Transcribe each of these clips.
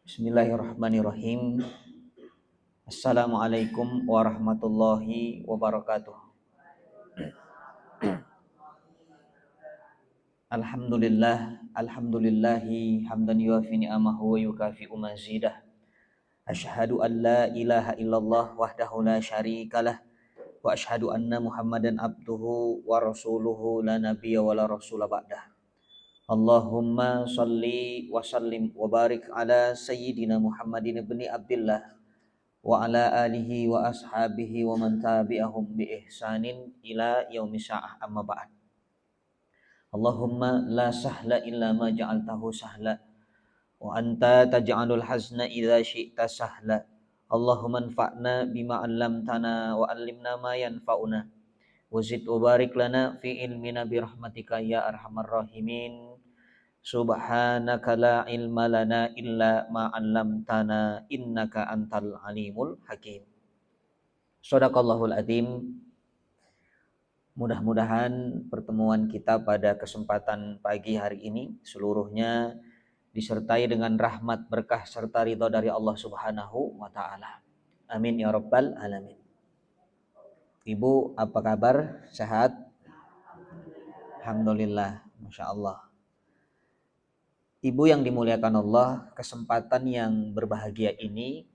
Bismillahirrahmanirrahim. Assalamualaikum warahmatullahi wabarakatuh. Alhamdulillahi hamdan yuafi ni'amahu wa yukafi'u mazidah. Asyhadu an la ilaha illallah wahdahu la syarikalah wa asyhadu anna Muhammadan abduhu wa rasuluhu la nabiyya wa la rasula ba'dah. Allahumma salli wa sallim wa barik ala sayyidina Muhammadin ibni Abdillah wa ala alihi wa ashabihi wa man tabi'ahum bi ihsanin ila yaumi sa'ah, amma ba'd. Allahumma la sahla illa ma ja'altahu sahla wa anta taj'alul hazna idza syi'ta sahla. Allahumma anfa'na bima 'allamtana wa 'allimna ma yanfa'una wa zid wa barik lana fi ilmina bi rahmatika ya arhamar rahimin. Subhanaka la ilma lana illa ma 'allamtana innaka antal alimul hakim. Shadaqallahul adzim. Mudah-mudahan pertemuan kita pada kesempatan pagi hari ini seluruhnya disertai dengan rahmat, berkah serta ridha dari Allah Subhanahu wa taala. Amin ya rabbal alamin. Ibu, apa kabar? Sehat? Alhamdulillah, Masya Allah. Ibu yang dimuliakan Allah, kesempatan yang berbahagia ini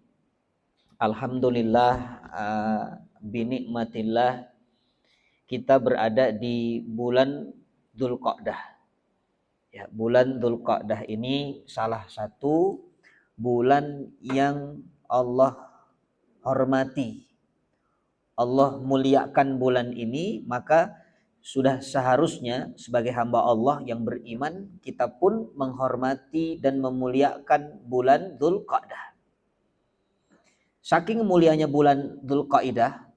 alhamdulillah binikmatillah kita berada di bulan Dzulqa'dah. Ya, bulan Dzulqa'dah ini salah satu bulan yang Allah hormati. Allah muliakan bulan ini, maka sudah seharusnya sebagai hamba Allah yang beriman kita pun menghormati dan memuliakan bulan Dzulqa'dah. Saking mulianya bulan Dzulqa'dah,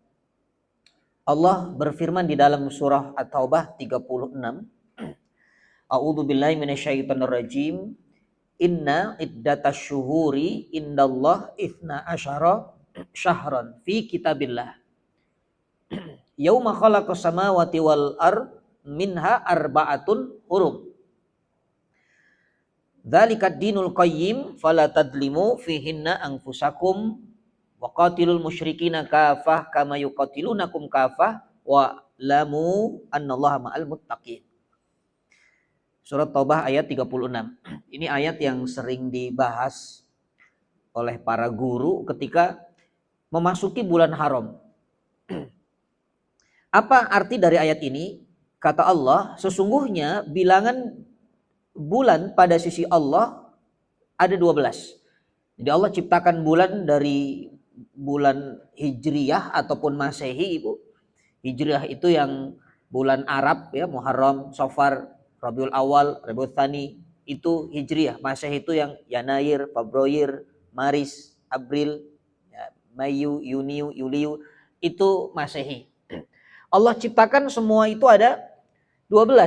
Allah berfirman di dalam surah At-Taubah 36, A'udzu billahi minasyaitonir rajim. Inna iddatasy syuhuri indallah 12 syahran fi kitabillah. Yauma khalaqas samawati wal ard minha arba'atun hurum. Dzalikad dinul qayyim fala tadlimu fihinna anfusakum wa qatilul musyrikina kafah kama yuqatilunakum kafah wa lamu annallaha ma'al muttaqin. Surat Taubah ayat 36. Ini ayat yang sering dibahas oleh para guru ketika memasuki bulan haram. Apa arti dari ayat ini? Kata Allah, sesungguhnya bilangan bulan pada sisi Allah ada 12. Jadi Allah ciptakan bulan dari bulan Hijriyah ataupun Masehi, Ibu. Hijriyah itu yang bulan Arab ya, Muharram, Safar, Rabiul Awal, Rabiul Tsani, itu Hijriyah. Masehi itu yang Yanair, Februari, Maris, April, ya, Mayu, Yuni, Yuliu, itu Masehi. Allah ciptakan semua itu ada 12.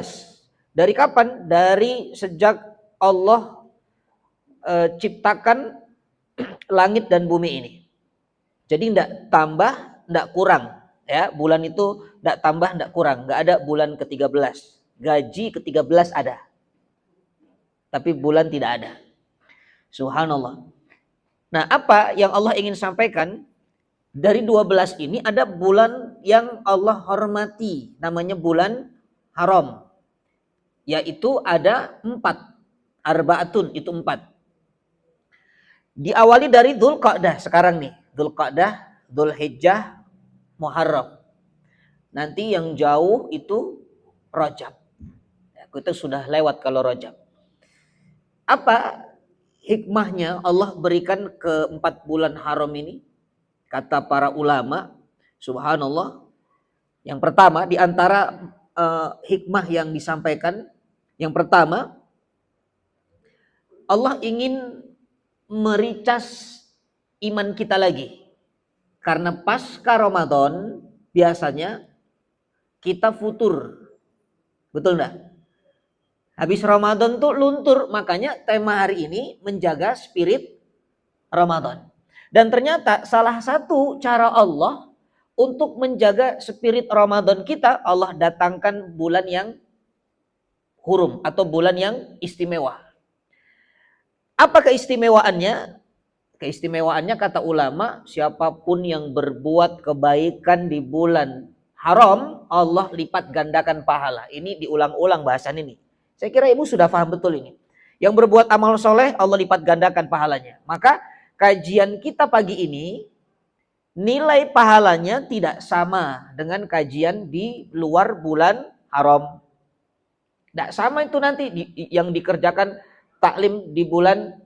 Dari kapan? Dari sejak Allah ciptakan langit dan bumi ini. Jadi enggak tambah, enggak kurang. Ya, bulan itu enggak tambah, enggak kurang. Enggak ada bulan ke-13. Gaji ke-13 ada. Tapi bulan tidak ada. Subhanallah. Nah, apa yang Allah ingin sampaikan? Dari 12 ini ada bulan yang Allah hormati, namanya bulan haram. Yaitu ada 4. Arba'atun, itu 4. Diawali dari Dzulqa'dah sekarang nih. Dzulqa'dah, Dzulhijjah, Muharram. Nanti yang jauh itu Rajab. Ya, kita sudah lewat kalau Rajab. Apa hikmahnya Allah berikan ke 4 bulan haram ini? Kata para ulama, subhanallah, yang pertama di antara hikmah yang disampaikan, yang pertama, Allah ingin mericas iman kita lagi. Karena pasca Ramadan biasanya kita futur. Betul enggak? Habis Ramadan tuh luntur, makanya tema hari ini menjaga spirit Ramadan. Dan ternyata salah satu cara Allah untuk menjaga spirit Ramadan kita, Allah datangkan bulan yang hurum atau bulan yang istimewa. Apa keistimewaannya? Keistimewaannya kata ulama, siapapun yang berbuat kebaikan di bulan haram, Allah lipat gandakan pahala. Ini diulang-ulang bahasan ini. Saya kira ibu sudah paham betul ini. Yang berbuat amal soleh, Allah lipat gandakan pahalanya. Maka kajian kita pagi ini, nilai pahalanya tidak sama dengan kajian di luar bulan haram. Tidak sama itu nanti yang dikerjakan taklim di bulan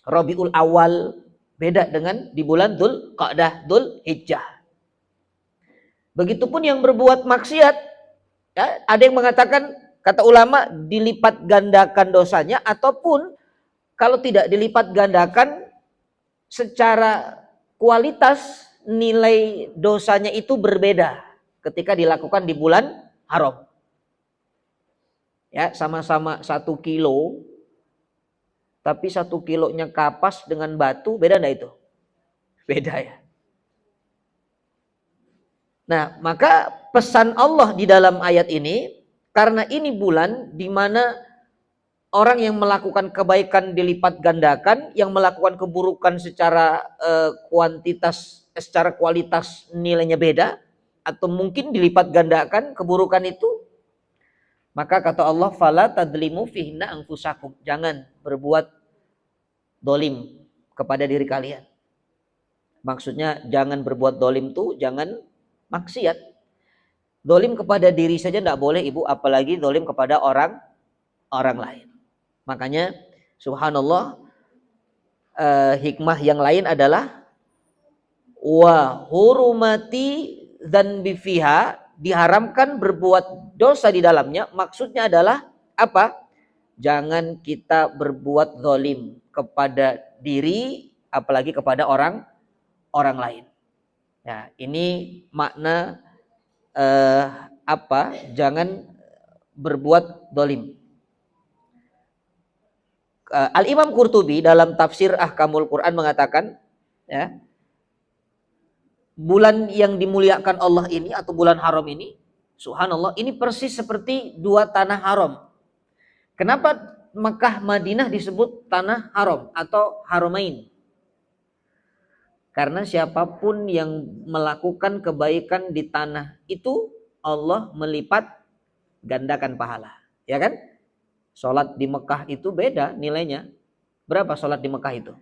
Rabiul Awal, beda dengan di bulan Dzul Qa'dah, Dzul Hijjah. Begitupun yang berbuat maksiat, ya, ada yang mengatakan kata ulama dilipat gandakan dosanya, ataupun kalau tidak dilipat gandakan secara kualitas nilai dosanya itu berbeda ketika dilakukan di bulan haram. Ya, sama-sama 1 kilo, tapi 1 kilonya kapas dengan batu, beda enggak itu? Beda ya. Nah, maka pesan Allah di dalam ayat ini, karena ini bulan di mana orang yang melakukan kebaikan dilipat gandakan, yang melakukan keburukan secara secara kualitas nilainya beda, atau mungkin dilipat gandakan keburukan itu, maka kata Allah, fala tadlimu fihinna anfusakum, jangan berbuat dolim kepada diri kalian. Maksudnya jangan berbuat dolim tuh, jangan maksiat. Dolim kepada diri saja tidak boleh ibu, apalagi dolim kepada orang lain. Makanya subhanallah, hikmah yang lain adalah wa hurumati dzanbi fiha, diharamkan berbuat dosa di dalamnya. Maksudnya adalah apa? Jangan kita berbuat zalim kepada diri, apalagi kepada orang lain. Ya, ini makna jangan berbuat zalim. Al-Imam Qurtubi dalam tafsir Ahkamul Quran mengatakan, ya, bulan yang dimuliakan Allah ini atau bulan haram ini, subhanallah, ini persis seperti dua tanah haram. Kenapa Mekah Madinah disebut tanah haram atau haramain? Karena siapapun yang melakukan kebaikan di tanah itu, Allah melipat gandakan pahala. Ya kan? Sholat di Mekah itu beda nilainya. Berapa sholat di Mekah itu?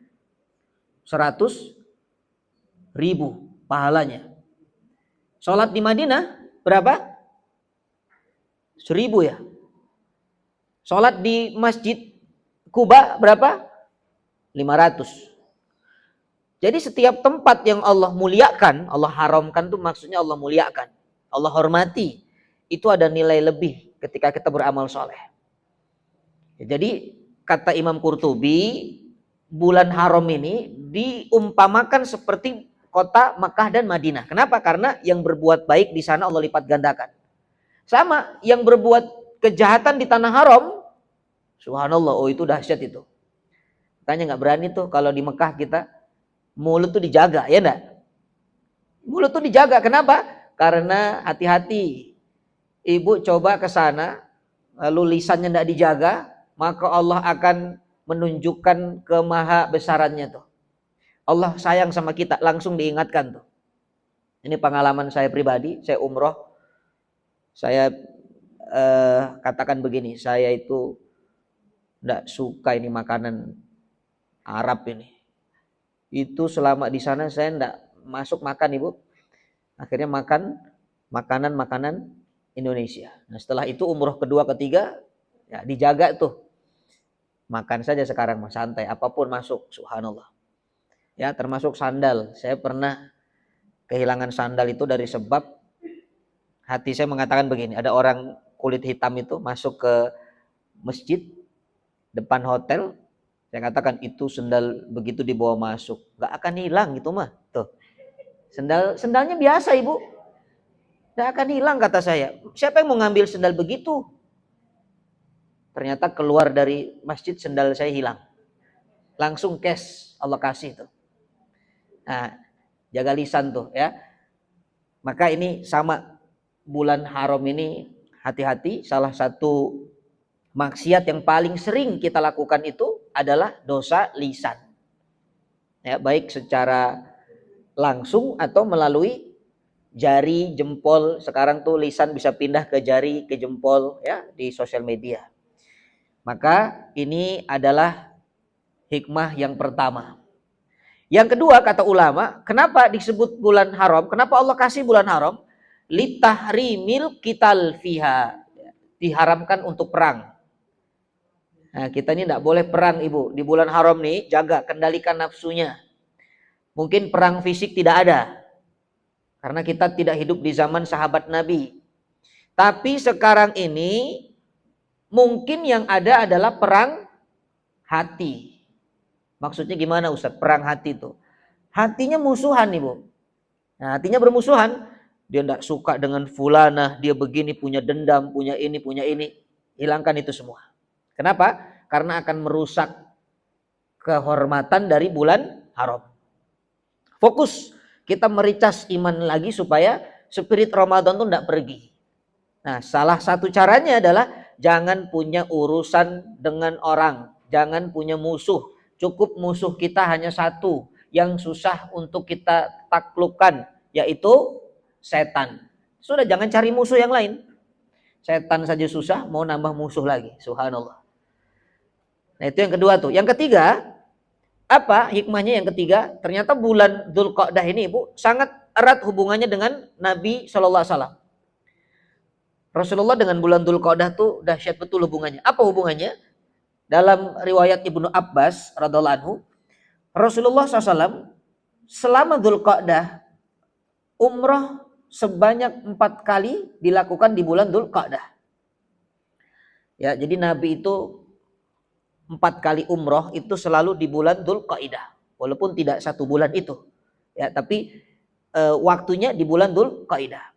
100.000 pahalanya. Sholat di Madinah berapa? 1.000 ya. Sholat di Masjid Kuba berapa? 500. Jadi setiap tempat yang Allah muliakan, Allah haramkan tuh maksudnya Allah muliakan, Allah hormati, itu ada nilai lebih ketika kita beramal soleh. Jadi kata Imam Qurtubi, bulan haram ini diumpamakan seperti kota Makkah dan Madinah. Kenapa? Karena yang berbuat baik di sana Allah lipat gandakan. Sama, yang berbuat kejahatan di tanah haram, subhanallah, oh itu dahsyat itu. Tanya nggak berani tuh kalau di Mekah kita mulut tuh dijaga, ya enggak? Mulut tuh dijaga, kenapa? Karena hati-hati. Ibu coba ke sana, lalu lisannya enggak dijaga, maka Allah akan menunjukkan kemaha besarannya tuh. Allah sayang sama kita, langsung diingatkan tuh. Ini pengalaman saya pribadi, saya umroh. Saya katakan begini, saya itu enggak suka ini makanan Arab ini. Itu selama di sana saya enggak masuk makan ibu. Akhirnya makan makanan Indonesia. Nah setelah itu umroh kedua ketiga ya dijaga tuh. Makan saja sekarang mas, santai, apapun masuk, subhanallah. Ya termasuk sandal. Saya pernah kehilangan sandal itu dari sebab hati saya mengatakan begini, ada orang kulit hitam itu masuk ke masjid depan hotel. Saya katakan itu sendal begitu dibawa masuk, gak akan hilang gitu mah. Tuh. Sendalnya biasa ibu. Gak akan hilang kata saya. Siapa yang mau ngambil sendal begitu? Ternyata keluar dari masjid sendal saya hilang. Langsung cash Allah kasih tuh. Nah, jaga lisan tuh ya. Maka ini sama bulan haram ini hati-hati, salah satu maksiat yang paling sering kita lakukan itu adalah dosa lisan. Ya, baik secara langsung atau melalui jari, jempol. Sekarang tuh lisan bisa pindah ke jari, ke jempol ya di sosial media. Maka ini adalah hikmah yang pertama. Yang kedua, kata ulama, kenapa disebut bulan haram? Kenapa Allah kasih bulan haram? Litahrimil qital fiha. Diharamkan untuk perang. Nah, kita ini tidak boleh perang, Ibu. Di bulan haram nih, jaga, kendalikan nafsunya. Mungkin perang fisik tidak ada. Karena kita tidak hidup di zaman sahabat Nabi. Tapi sekarang ini, mungkin yang ada adalah perang hati. Maksudnya gimana Ustaz? Perang hati itu. Hatinya musuhan, Ibu. Nah, hatinya bermusuhan. Dia tidak suka dengan fulanah, dia begini, punya dendam, punya ini, punya ini. Hilangkan itu semua. Kenapa? Karena akan merusak kehormatan dari bulan haram. Fokus kita mericas iman lagi supaya spirit Ramadan itu tidak pergi. Nah, salah satu caranya adalah jangan punya urusan dengan orang. Jangan punya musuh. Cukup musuh kita hanya satu yang susah untuk kita taklukkan, yaitu setan. Sudah, jangan cari musuh yang lain. Setan saja susah, mau nambah musuh lagi. Subhanallah. Nah, itu yang kedua tuh. Yang ketiga, apa hikmahnya yang ketiga? Ternyata bulan Dzulqa'dah ini, Ibu, sangat erat hubungannya dengan Nabi SAW. Rasulullah dengan bulan Dzulqa'dah tuh dahsyat betul hubungannya. Apa hubungannya? Dalam riwayat Ibnu Abbas radhiallahu anhu, Rasulullah SAW selama Dzulqa'dah umrah sebanyak 4 kali dilakukan di bulan Dzulqa'dah. Ya, jadi Nabi itu 4 kali umrah itu selalu di bulan Dzulqa'dah, walaupun tidak satu bulan itu. Ya, tapi waktunya di bulan Dzulqa'dah.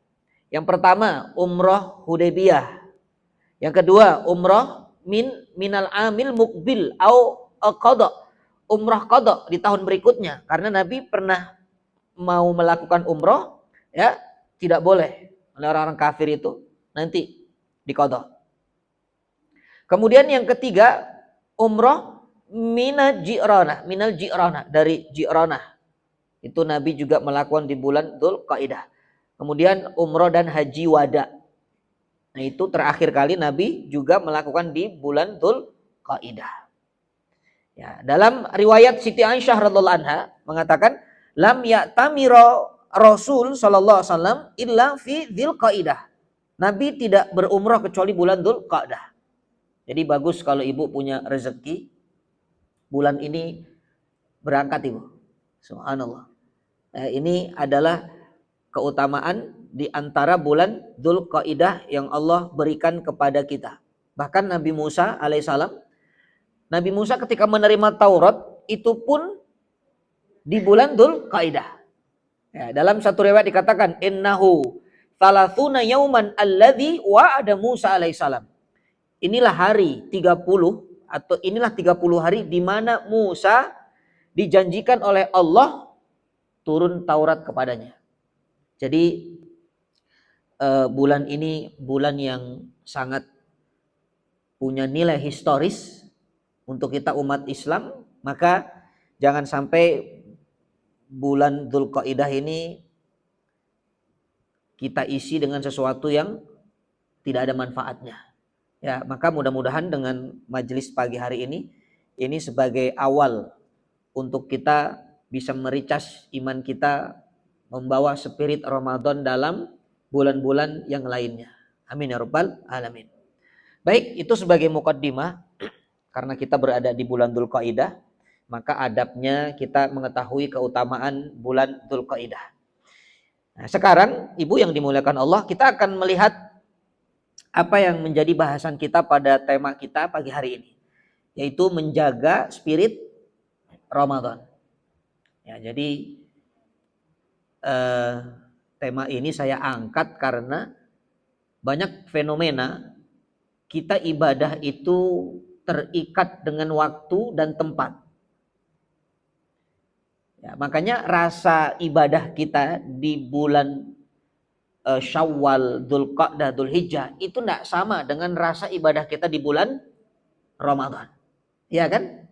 Yang pertama umrah Hudaybiyah. Yang kedua umrah minal amil mukbil au qada. Umrah qada di tahun berikutnya, karena Nabi pernah mau melakukan umrah ya tidak boleh oleh orang-orang kafir itu nanti diqada. Kemudian yang ketiga umrah minal Ji'ranah dari Ji'ranah. Itu Nabi juga melakukan di bulan Dzulqa'dah. Kemudian umrah dan haji wada. Nah, itu terakhir kali Nabi juga melakukan di bulan Dzulqa'dah. Ya, dalam riwayat Siti Aisyah radhiallahu anha mengatakan lam ya'tamira Rasul sallallahu alaihi wasallam illa fi Dzulqa'dah. Nabi tidak berumrah kecuali bulan Dzulqa'dah. Jadi bagus kalau Ibu punya rezeki bulan ini berangkat, Ibu. Subhanallah. Ini adalah keutamaan di antara bulan Dzulqa'dah yang Allah berikan kepada kita. Bahkan Nabi Musa alaihissalam, Nabi Musa ketika menerima Taurat itu pun di bulan Dzulqa'dah. Ya, dalam satu riwayat dikatakan innahu thalathuna yauman alladzi wa'ada Musa alaihissalam. Inilah hari 30 atau inilah 30 hari di mana Musa dijanjikan oleh Allah turun Taurat kepadanya. Jadi bulan ini bulan yang sangat punya nilai historis untuk kita umat Islam, maka jangan sampai bulan Dzulqa'dah ini kita isi dengan sesuatu yang tidak ada manfaatnya. Ya, maka mudah-mudahan dengan majelis pagi hari ini sebagai awal untuk kita bisa mericas iman kita, membawa spirit Ramadan dalam bulan-bulan yang lainnya. Amin ya rabbal alamin. Baik, itu sebagai mukaddimah. Karena kita berada di bulan Dzulqa'dah, maka adabnya kita mengetahui keutamaan bulan Dzulqa'dah. Nah, sekarang Ibu yang dimuliakan Allah, kita akan melihat apa yang menjadi bahasan kita pada tema kita pagi hari ini, yaitu menjaga spirit Ramadan. Ya, jadi tema ini saya angkat karena banyak fenomena kita ibadah itu terikat dengan waktu dan tempat. Ya, makanya rasa ibadah kita di bulan Syawal, Dzulqa'dah, Dzulhijjah itu tidak sama dengan rasa ibadah kita di bulan Ramadan. Ya kan?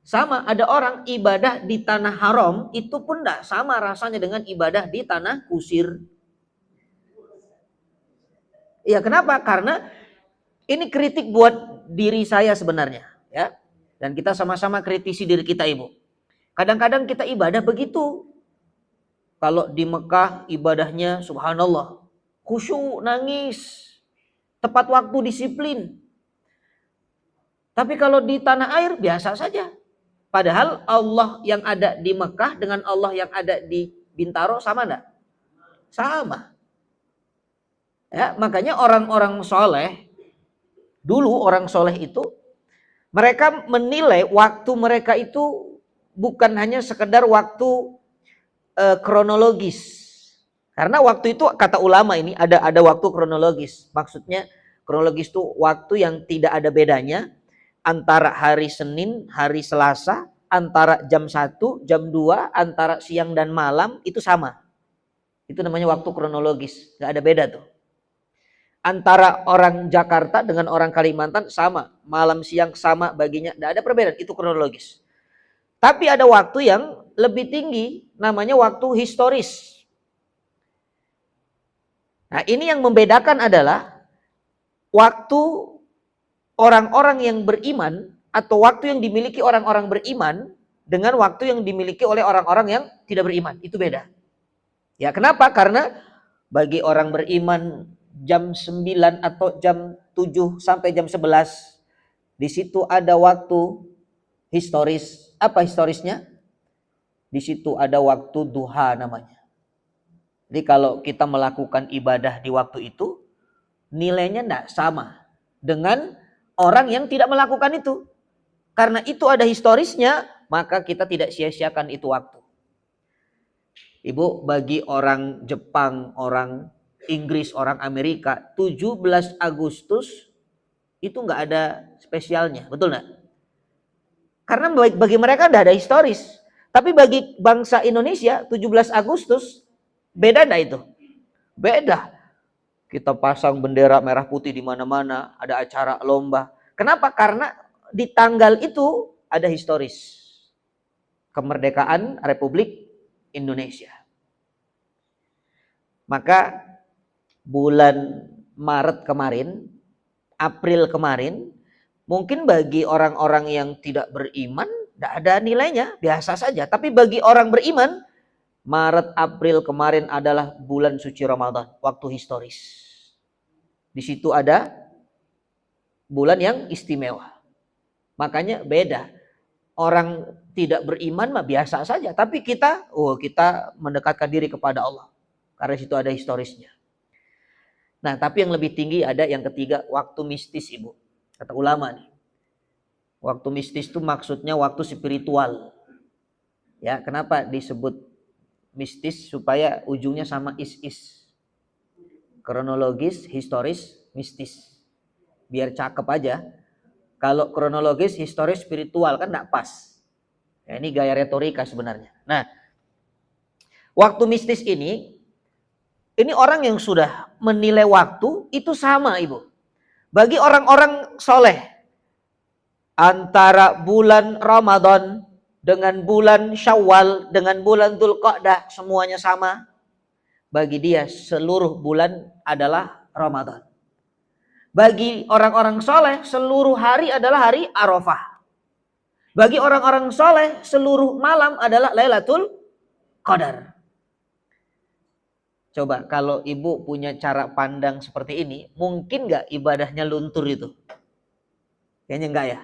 Sama, ada orang ibadah di tanah haram itu pun tidak sama rasanya dengan ibadah di tanah kusir. Ya kenapa? Karena ini kritik buat diri saya sebenarnya, ya. Dan kita sama-sama kritisi diri kita, Ibu. Kadang-kadang kita ibadah begitu. Kalau di Mekah ibadahnya subhanallah, khusyuk, nangis, tepat waktu, disiplin. Tapi kalau di tanah air biasa saja. Padahal Allah yang ada di Mekah dengan Allah yang ada di Bintaro sama enggak? Sama. Ya, makanya orang-orang soleh, dulu orang soleh itu, mereka menilai waktu mereka itu bukan hanya sekedar waktu kronologis. Karena waktu itu kata ulama ini ada waktu kronologis. Maksudnya kronologis itu waktu yang tidak ada bedanya antara hari Senin, hari Selasa, antara jam 1, jam 2, antara siang dan malam itu sama. Itu namanya waktu kronologis, nggak ada beda tuh. Antara orang Jakarta dengan orang Kalimantan sama, malam siang sama baginya, nggak ada perbedaan, itu kronologis. Tapi ada waktu yang lebih tinggi, namanya waktu historis. Nah, ini yang membedakan adalah waktu orang-orang yang beriman atau waktu yang dimiliki orang-orang beriman dengan waktu yang dimiliki oleh orang-orang yang tidak beriman. Itu beda. Ya, kenapa? Karena bagi orang beriman jam 9 atau jam 7 sampai jam 11 di situ ada waktu historis. Apa historisnya? Di situ ada waktu duha namanya. Jadi kalau kita melakukan ibadah di waktu itu, nilainya tidak sama dengan orang yang tidak melakukan itu. Karena itu ada historisnya, maka kita tidak sia-siakan itu waktu. Ibu, bagi orang Jepang, orang Inggris, orang Amerika, 17 Agustus itu nggak ada spesialnya, betul nggak? Karena bagi mereka tidak ada historis. Tapi bagi bangsa Indonesia, 17 Agustus beda enggak itu? Beda. Kita pasang bendera merah putih di mana-mana, ada acara lomba. Kenapa? Karena di tanggal itu ada historis. Kemerdekaan Republik Indonesia. Maka bulan Maret kemarin, April kemarin, mungkin bagi orang-orang yang tidak beriman, tidak ada nilainya, biasa saja. Tapi bagi orang beriman, Maret, April kemarin adalah bulan suci Ramadan, waktu historis. Di situ ada bulan yang istimewa. Makanya beda. Orang tidak beriman mah biasa saja, tapi kita mendekatkan diri kepada Allah. Karena situ ada historisnya. Nah, tapi yang lebih tinggi ada yang ketiga, waktu mistis, Ibu. Kata ulama nih. Waktu mistis itu maksudnya waktu spiritual. Ya, kenapa disebut mistis? Supaya ujungnya sama is. Kronologis, historis, mistis. Biar cakep aja. Kalau kronologis, historis, spiritual kan enggak pas. Ya, ini gaya retorika sebenarnya. Nah, waktu mistis ini orang yang sudah menilai waktu itu sama, Ibu. Bagi orang-orang soleh, antara bulan Ramadan dengan bulan Syawal dengan bulan Dzulqa'dah semuanya sama. Bagi dia seluruh bulan adalah Ramadan. Bagi orang-orang soleh seluruh hari adalah hari Arafah. Bagi orang-orang soleh seluruh malam adalah Lailatul Qadar. Coba kalau ibu punya cara pandang seperti ini, mungkin gak ibadahnya luntur itu? Kayaknya enggak ya.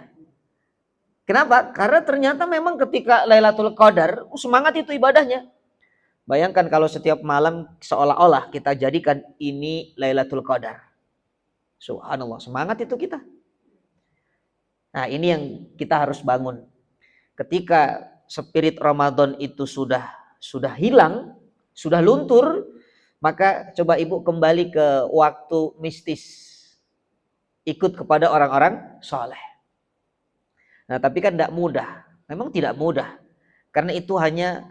Kenapa? Karena ternyata memang ketika Lailatul Qadar, semangat itu ibadahnya. Bayangkan kalau setiap malam seolah-olah kita jadikan ini Lailatul Qadar. Subhanallah, semangat itu kita. Nah, ini yang kita harus bangun. Ketika spirit Ramadan itu sudah hilang, sudah luntur, maka coba ibu kembali ke waktu mistis. Ikut kepada orang-orang soleh. Nah, tapi kan tidak mudah. Memang tidak mudah. Karena itu hanya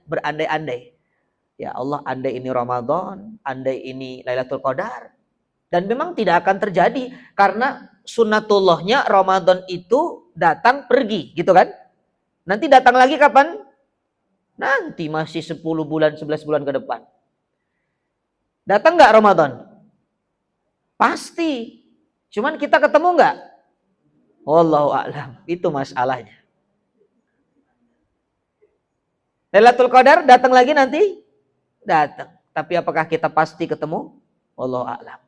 berandai-andai. Ya Allah, andai ini Ramadan, andai ini Lailatul Qadar. Dan memang tidak akan terjadi karena sunnatullahnya Ramadan itu datang pergi, gitu kan? Nanti datang lagi kapan? Nanti masih 10 bulan, 11 bulan ke depan. Datang nggak Ramadan? Pasti. Cuman kita ketemu nggak? Wallahu a'lam. Itu masalahnya. Lailatul Qadar datang lagi nanti? Datang. Tapi apakah kita pasti ketemu? Wallahu a'lam.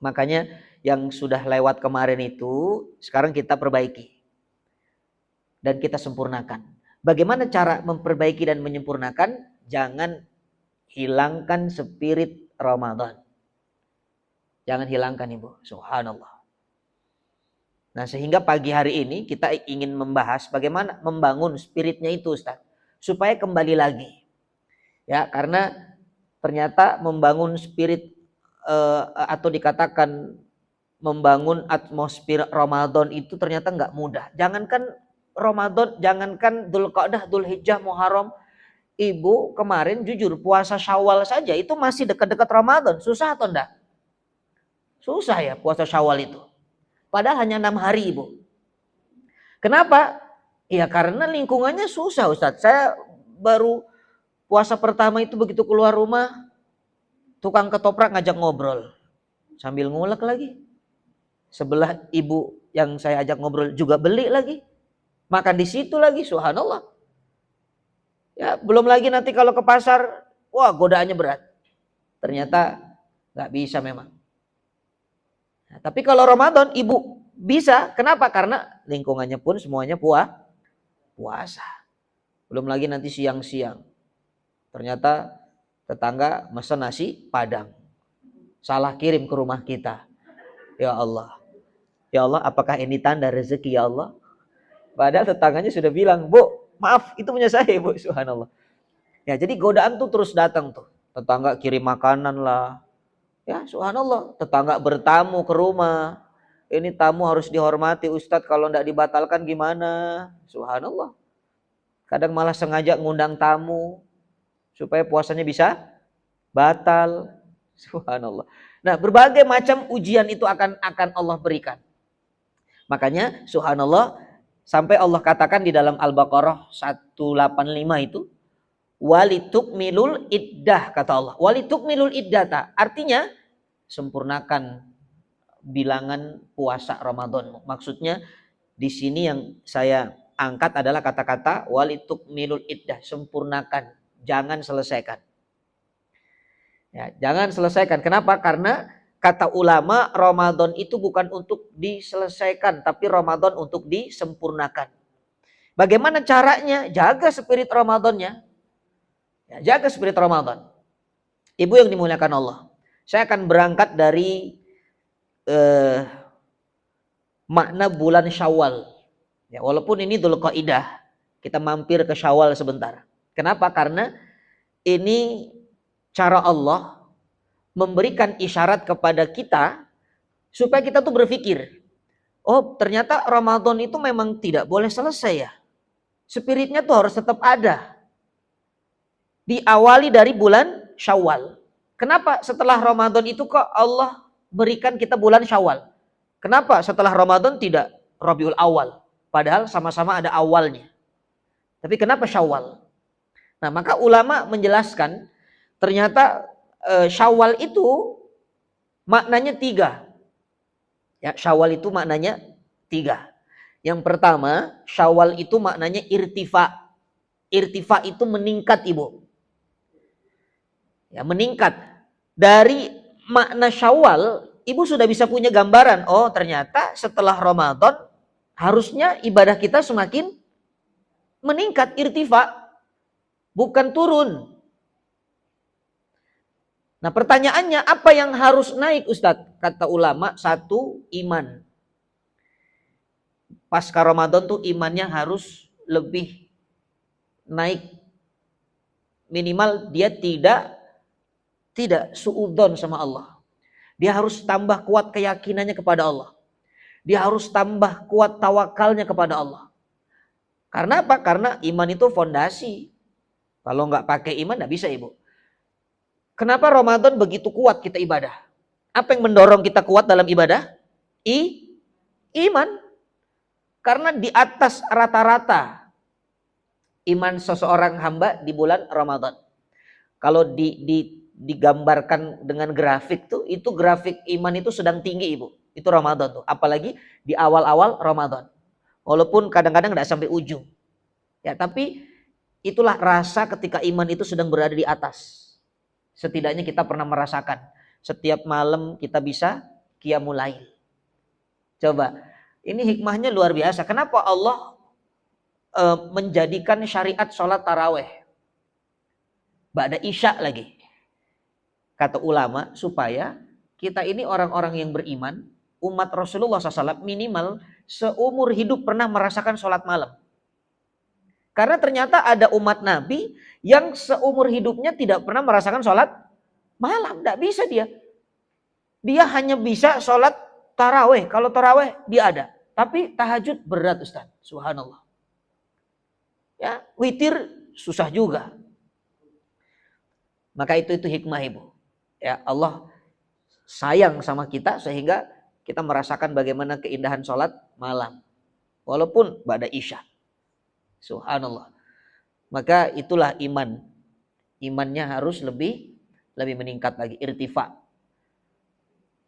Makanya yang sudah lewat kemarin itu sekarang kita perbaiki. Dan kita sempurnakan. Bagaimana cara memperbaiki dan menyempurnakan? Jangan hilangkan spirit Ramadan. Jangan hilangkan, Ibu. Subhanallah. Nah, sehingga pagi hari ini kita ingin membahas bagaimana membangun spiritnya itu, Ustaz. Supaya kembali lagi. Ya, karena ternyata membangun spirit atau dikatakan membangun atmosfer Ramadan itu ternyata nggak mudah. Jangankan Ramadan, jangankan Dzulqa'dah, Dzulhijjah, Muharram. Ibu kemarin jujur puasa Syawal saja itu masih dekat-dekat Ramadan. Susah atau enggak? Susah ya puasa Syawal itu. Padahal hanya 6 hari, Ibu. Kenapa? Ya karena lingkungannya susah, Ustadz. Saya baru puasa pertama itu begitu keluar rumah, tukang ketoprak ngajak ngobrol. Sambil ngulek lagi. Sebelah ibu yang saya ajak ngobrol juga beli lagi. Makan di situ lagi, subhanallah. Ya, belum lagi nanti kalau ke pasar, wah godaannya berat. Ternyata nggak bisa memang. Nah, tapi kalau Ramadan ibu bisa, kenapa? Karena lingkungannya pun semuanya puasa. Belum lagi nanti siang-siang. Ternyata tetangga mesen nasi Padang. Salah kirim ke rumah kita. Ya Allah. Ya Allah, apakah ini tanda rezeki ya Allah? Padahal tetangganya sudah bilang, "Bu, maaf, itu punya saya, Bu." Subhanallah. Ya, jadi godaan tuh terus datang tuh. Tetangga kirim makanan lah. Ya, subhanallah, tetangga bertamu ke rumah. Ini tamu harus dihormati, Ustadz, kalau enggak dibatalkan gimana? Subhanallah. Kadang malah sengaja ngundang tamu supaya puasanya bisa batal. Subhanallah. Nah, berbagai macam ujian itu akan Allah berikan. Makanya subhanallah sampai Allah katakan di dalam Al-Baqarah 185 itu walitukmilul iddah, kata Allah. Walitukmilul iddata, artinya sempurnakan bilangan puasa Ramadan. Maksudnya di sini yang saya angkat adalah kata-kata walitukmilul iddah, sempurnakan, jangan selesaikan. Ya, jangan selesaikan. Kenapa? Karena kata ulama Ramadan itu bukan untuk diselesaikan, tapi Ramadan untuk disempurnakan. Bagaimana caranya? Jaga spirit Ramadannya. Ya, jaga spirit Ramadan. Ibu yang dimuliakan Allah. Saya akan berangkat dari makna bulan Syawal. Ya, walaupun ini Dzulqa'dah, kita mampir ke Syawal sebentar. Kenapa? Karena ini cara Allah memberikan isyarat kepada kita supaya kita tuh berpikir, oh ternyata Ramadan itu memang tidak boleh selesai ya. Spiritnya tuh harus tetap ada. Diawali dari bulan Syawal. Kenapa setelah Ramadan itu kok Allah berikan kita bulan Syawal? Kenapa setelah Ramadan tidak Rabiul Awal? Padahal sama-sama ada awalnya. Tapi kenapa Syawal? Nah, maka ulama menjelaskan ternyata Syawal itu maknanya 3. Ya, Syawal itu maknanya 3. Yang pertama, Syawal itu maknanya irtifa. Irtifa itu meningkat, Ibu. Ya, meningkat. Dari makna Syawal, Ibu sudah bisa punya gambaran. Oh, ternyata setelah Ramadan harusnya ibadah kita semakin meningkat, irtifa, bukan turun. Nah, pertanyaannya apa yang harus naik, Ustadz? Kata ulama, 1, iman. Pasca Ramadan tuh imannya harus lebih naik. Minimal dia tidak suudzon sama Allah. Dia harus tambah kuat keyakinannya kepada Allah. Dia harus tambah kuat tawakalnya kepada Allah. Karena apa? Karena iman itu fondasi. Kalau nggak pakai iman nggak bisa, Ibu. Kenapa Ramadan begitu kuat kita ibadah? Apa yang mendorong kita kuat dalam ibadah? iman. Karena di atas rata-rata iman seseorang hamba di bulan Ramadan. Kalau digambarkan dengan grafik tuh, itu grafik iman itu sedang tinggi Ibu. Itu Ramadan tuh, apalagi di awal-awal Ramadan. Walaupun kadang-kadang tidak sampai ujung. Ya, tapi itulah rasa ketika iman itu sedang berada di atas. Setidaknya kita pernah merasakan. Setiap malam kita bisa qiyamul lail. Coba, ini hikmahnya luar biasa. Kenapa Allah menjadikan syariat sholat taraweh ba'da isya lagi? Kata ulama, supaya kita ini orang-orang yang beriman, umat Rasulullah SAW minimal seumur hidup pernah merasakan sholat malam. Karena ternyata ada umat Nabi yang seumur hidupnya tidak pernah merasakan sholat malam. Tidak bisa dia. Dia hanya bisa sholat taraweh. Kalau taraweh dia ada. Tapi tahajud berat Ustaz. Subhanallah. Ya, witir susah juga. Maka itu hikmah Ibu. Ya, Allah sayang sama kita sehingga kita merasakan bagaimana keindahan sholat malam. Walaupun ba'da isya. Subhanallah. Maka itulah iman. Imannya harus lebih meningkat lagi, irtifa.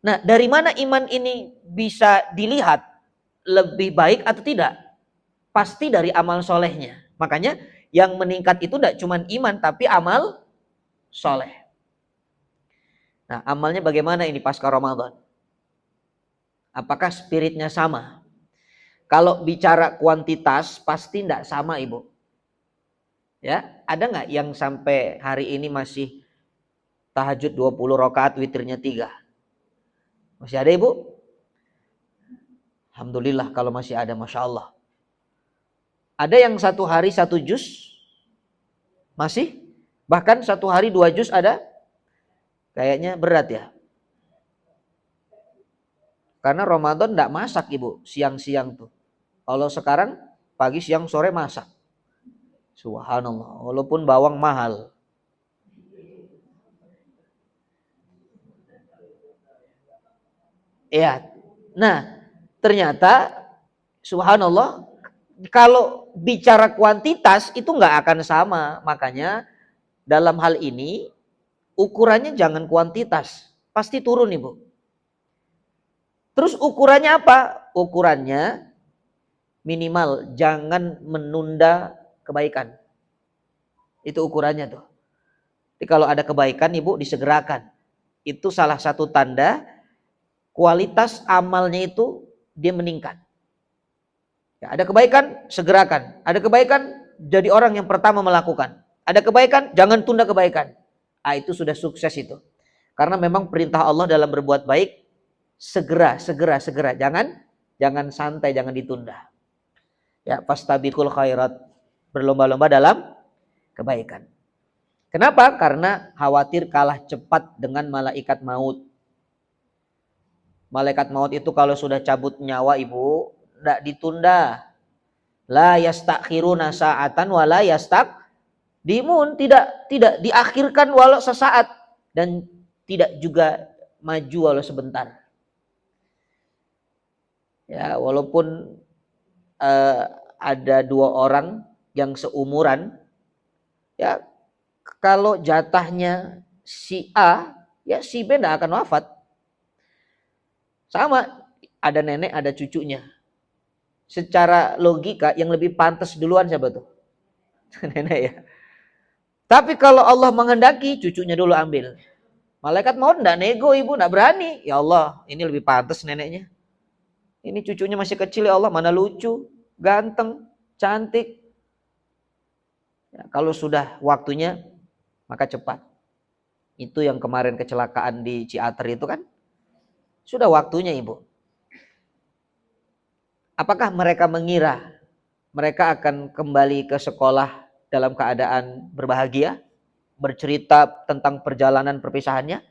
Nah, dari mana iman ini bisa dilihat lebih baik atau tidak? Pasti dari amal solehnya. Makanya yang meningkat itu tidak cuma iman, tapi amal soleh. Nah, amalnya bagaimana ini pasca Ramadan? Apakah spiritnya sama? Kalau bicara kuantitas pasti tidak sama Ibu. Ya, ada nggak yang sampai hari ini masih tahajud 20 rakaat, witirnya 3? Masih ada Ibu? Alhamdulillah kalau masih ada, Masya Allah. Ada yang satu hari 1 juz? Masih? Bahkan satu hari 2 juz ada? Kayaknya berat ya. Karena Ramadan tidak masak Ibu, siang-siang tuh. Kalau sekarang pagi, siang, sore masak. Subhanallah, walaupun bawang mahal. Ya, nah ternyata subhanallah kalau bicara kuantitas itu nggak akan sama. Makanya dalam hal ini ukurannya jangan kuantitas, pasti turun Ibu. Terus ukurannya apa? Ukurannya minimal jangan menunda kebaikan. Itu ukurannya tuh. Jadi kalau ada kebaikan Ibu disegerakan. Itu salah satu tanda kualitas amalnya itu dia meningkat. Ya, ada kebaikan, segerakan. Ada kebaikan, jadi orang yang pertama melakukan. Ada kebaikan, jangan tunda kebaikan. Itu sudah sukses itu. Karena memang perintah Allah dalam berbuat baik, segera. Jangan santai, jangan ditunda. Ya, fastabiqul khairat. Berlomba-lomba dalam kebaikan. Kenapa? Karena khawatir kalah cepat dengan malaikat maut. Malaikat maut itu kalau sudah cabut nyawa Ibu, tidak ditunda. La yastakhiruna sa'atan wa la yastaqdimun, tidak diakhirkan walau sesaat dan tidak juga maju walau sebentar. Ya, walaupun ada 2 orang yang seumuran, ya kalau jatahnya si A, ya si B tidak akan wafat. Sama, ada nenek, ada cucunya. Secara logika yang lebih pantas duluan siapa tuh? Nenek ya. Tapi kalau Allah menghendaki, cucunya dulu ambil. Malaikat maut enggak nego Ibu, enggak berani. Ya Allah, ini lebih pantas neneknya. Ini cucunya masih kecil ya Allah, mana lucu, ganteng, cantik. Ya, kalau sudah waktunya, maka cepat. Itu yang kemarin kecelakaan di Ciater itu kan. Sudah waktunya Ibu. Apakah mereka mengira mereka akan kembali ke sekolah dalam keadaan berbahagia? Bercerita tentang perjalanan perpisahannya?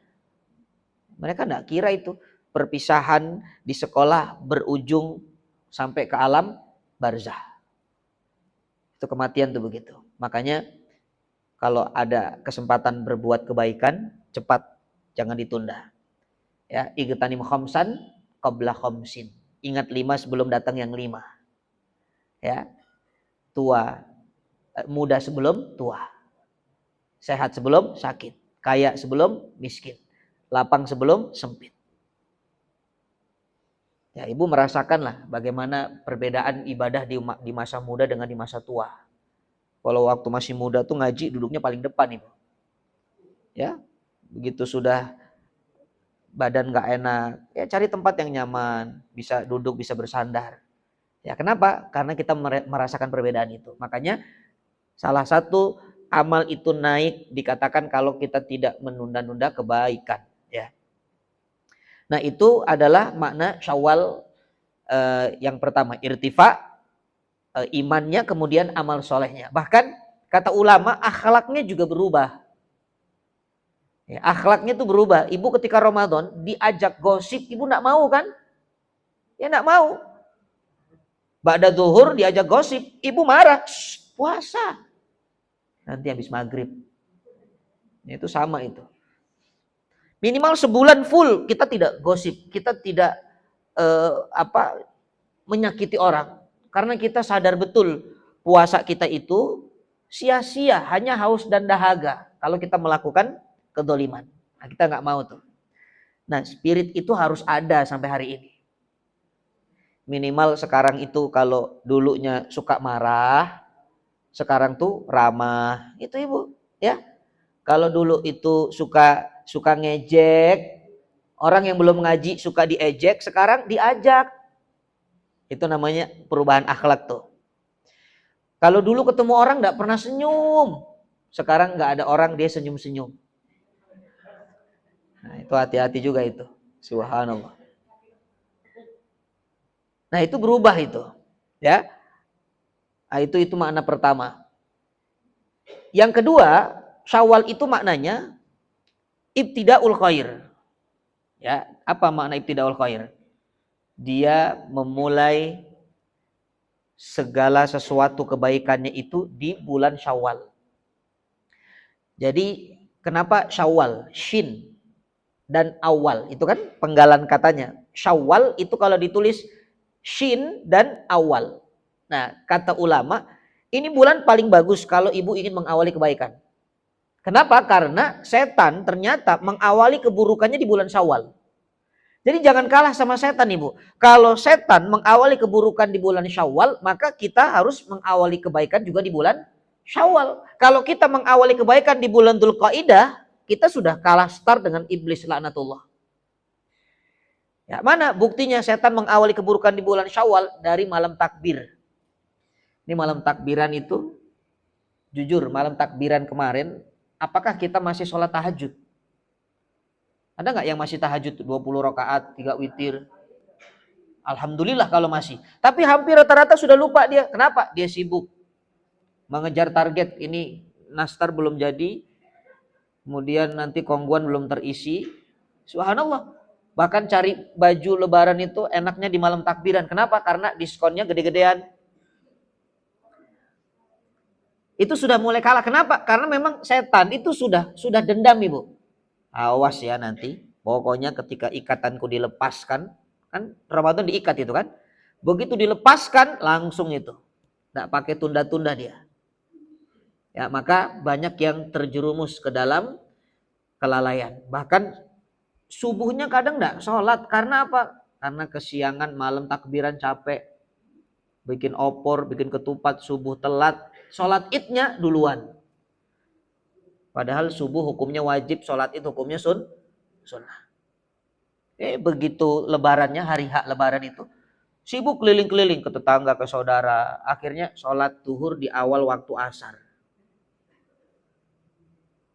Mereka tidak kira itu. Perpisahan di sekolah berujung sampai ke alam barzah. Itu kematian tuh begitu. Makanya kalau ada kesempatan berbuat kebaikan, cepat, jangan ditunda. Ya, igtanim khamsan qabla khamsin. Ingat 5 sebelum datang yang 5. Ya. Tua, muda sebelum tua. Sehat sebelum sakit, kaya sebelum miskin, lapang sebelum sempit. Ya, ibu merasakanlah bagaimana perbedaan ibadah di masa muda dengan di masa tua. Kalau waktu masih muda tuh ngaji duduknya paling depan, ibu. Ya, begitu sudah badan nggak enak, ya cari tempat yang nyaman, bisa duduk, bisa bersandar. Ya, kenapa? Karena kita merasakan perbedaan itu. Makanya salah satu amal itu naik dikatakan kalau kita tidak menunda-nunda kebaikan. Ya. Nah, itu adalah makna Syawal yang pertama, irtifa, imannya, kemudian amal solehnya. Bahkan kata ulama akhlaknya juga berubah. Ya, akhlaknya itu berubah. Ibu ketika Ramadan diajak gosip, ibu nak mau kan? Ya nak mau. Ba'da zuhur diajak gosip, ibu marah. Puasa. Nanti habis maghrib. Ya, itu sama itu. Minimal sebulan full kita tidak gosip, kita tidak menyakiti orang. Karena kita sadar betul puasa kita itu sia-sia, hanya haus dan dahaga kalau kita melakukan kedoliman. Nah, kita nggak mau tuh. Nah, spirit itu harus ada sampai hari ini. Minimal sekarang itu kalau dulunya suka marah, sekarang tuh ramah. Itu ibu, ya. Kalau dulu itu suka ngejek, orang yang belum ngaji suka diejek, sekarang diajak. Itu namanya perubahan akhlak tuh. Kalau dulu ketemu orang nggak pernah senyum, sekarang nggak ada orang dia senyum-senyum. Nah, itu hati-hati juga itu. Subhanallah. Nah, itu berubah itu. Ya. Nah, itu makna pertama. Yang kedua, Syawal itu maknanya ibtidaul khair. Ya, apa makna ibtidaul khair? Dia memulai segala sesuatu kebaikannya itu di bulan Syawal. Jadi, kenapa Syawal? Shin dan awal. Itu kan penggalan katanya. Syawal itu kalau ditulis shin dan awal. Nah, kata ulama, ini bulan paling bagus kalau ibu ingin mengawali kebaikan. Kenapa? Karena setan ternyata mengawali keburukannya di bulan Syawal. Jadi jangan kalah sama setan, ibu. Kalau setan mengawali keburukan di bulan Syawal, maka kita harus mengawali kebaikan juga di bulan Syawal. Kalau kita mengawali kebaikan di bulan Dzulqa'dah, kita sudah kalah start dengan iblis laknatullah. Ya, mana buktinya setan mengawali keburukan di bulan Syawal? Dari malam takbir. Ini malam takbiran itu, jujur malam takbiran kemarin, apakah kita masih sholat tahajud? Ada nggak yang masih tahajud 20 rakaat, 3 witir? Alhamdulillah kalau masih. Tapi hampir rata-rata sudah lupa dia. Kenapa? Dia sibuk mengejar target. Ini nastar belum jadi, kemudian nanti kongguan belum terisi. Subhanallah. Bahkan cari baju lebaran itu enaknya di malam takbiran. Kenapa? Karena diskonnya gede-gedean. Itu sudah mulai kalah. Kenapa? Karena memang setan itu sudah dendam, ibu. Awas ya nanti. Pokoknya ketika ikatanku dilepaskan, kan Ramadan diikat itu kan. Begitu dilepaskan langsung itu. Nggak pakai tunda-tunda dia. Ya, maka banyak yang terjerumus ke dalam kelalaian. Bahkan subuhnya kadang nggak sholat. Karena apa? Karena kesiangan malam takbiran capek. Bikin opor, bikin ketupat, subuh telat. Sholat idnya duluan. Padahal subuh hukumnya wajib, sholat id hukumnya sunnah. Begitu lebarannya, hari hak lebaran itu, sibuk keliling-keliling ke tetangga, ke saudara. Akhirnya sholat zuhur di awal waktu asar.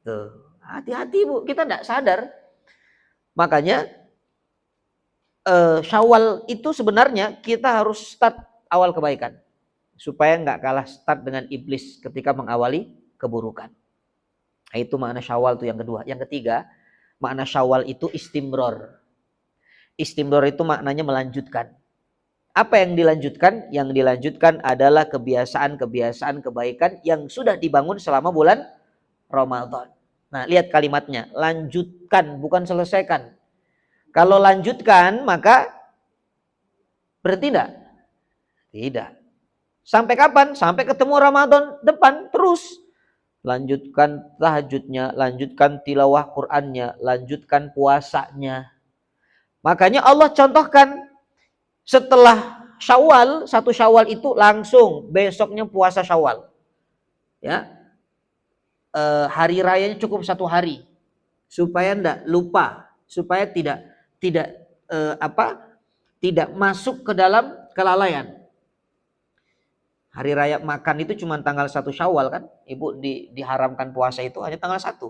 Tuh, hati-hati bu, kita tidak sadar. Makanya Syawal itu sebenarnya kita harus start awal kebaikan. Supaya nggak kalah start dengan iblis ketika mengawali keburukan. Nah, itu makna Syawal itu yang kedua. Yang ketiga, makna Syawal itu istimror. Istimror itu maknanya melanjutkan. Apa yang dilanjutkan? Yang dilanjutkan adalah kebiasaan-kebiasaan kebaikan yang sudah dibangun selama bulan Ramadan. Nah, lihat kalimatnya, lanjutkan bukan selesaikan. Kalau lanjutkan maka Berhenti enggak? Tidak. Sampai kapan? Sampai ketemu Ramadan depan terus. Lanjutkan tahajudnya, lanjutkan tilawah Qur'annya, lanjutkan puasanya. Makanya Allah contohkan setelah Syawal, satu Syawal itu langsung besoknya puasa Syawal. Ya, hari rayanya cukup satu hari supaya enggak lupa, supaya tidak tidak masuk ke dalam kelalaian. Hari raya makan itu cuma tanggal 1 Syawal kan? Ibu diharamkan puasa itu hanya tanggal 1.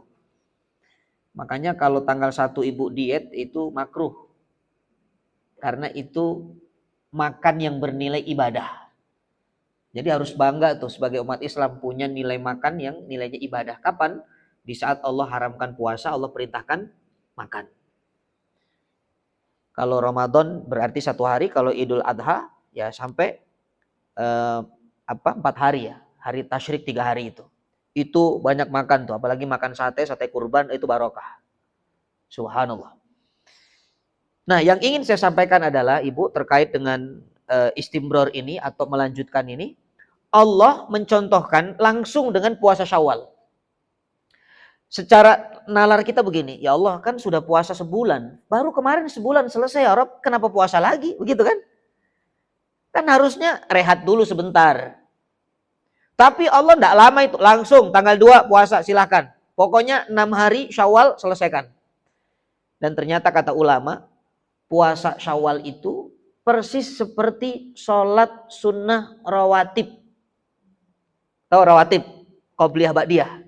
Makanya kalau tanggal 1 ibu diet itu makruh. Karena itu makan yang bernilai ibadah. Jadi harus bangga tuh sebagai umat Islam punya nilai makan yang nilainya ibadah. Kapan? Di saat Allah haramkan puasa, Allah perintahkan makan. Kalau Ramadan berarti 1 hari, kalau Idul Adha ya sampai 4 hari ya, hari tasyrik 3 hari itu banyak makan tuh, apalagi makan sate kurban itu barokah. Subhanallah. Nah, yang ingin saya sampaikan adalah Ibu terkait dengan istimror ini atau melanjutkan ini, Allah mencontohkan langsung dengan puasa Syawal. Secara nalar kita begini, ya Allah kan sudah puasa sebulan, baru kemarin sebulan selesai ya Rabb, kenapa puasa lagi? Begitu kan? Kan harusnya rehat dulu sebentar. Tapi Allah tidak lama itu, langsung tanggal 2 puasa silahkan. Pokoknya 6 hari Syawal selesaikan. Dan ternyata kata ulama, puasa Syawal itu persis seperti sholat sunnah rawatib. Tahu rawatib? Qobliyah ba'diyah.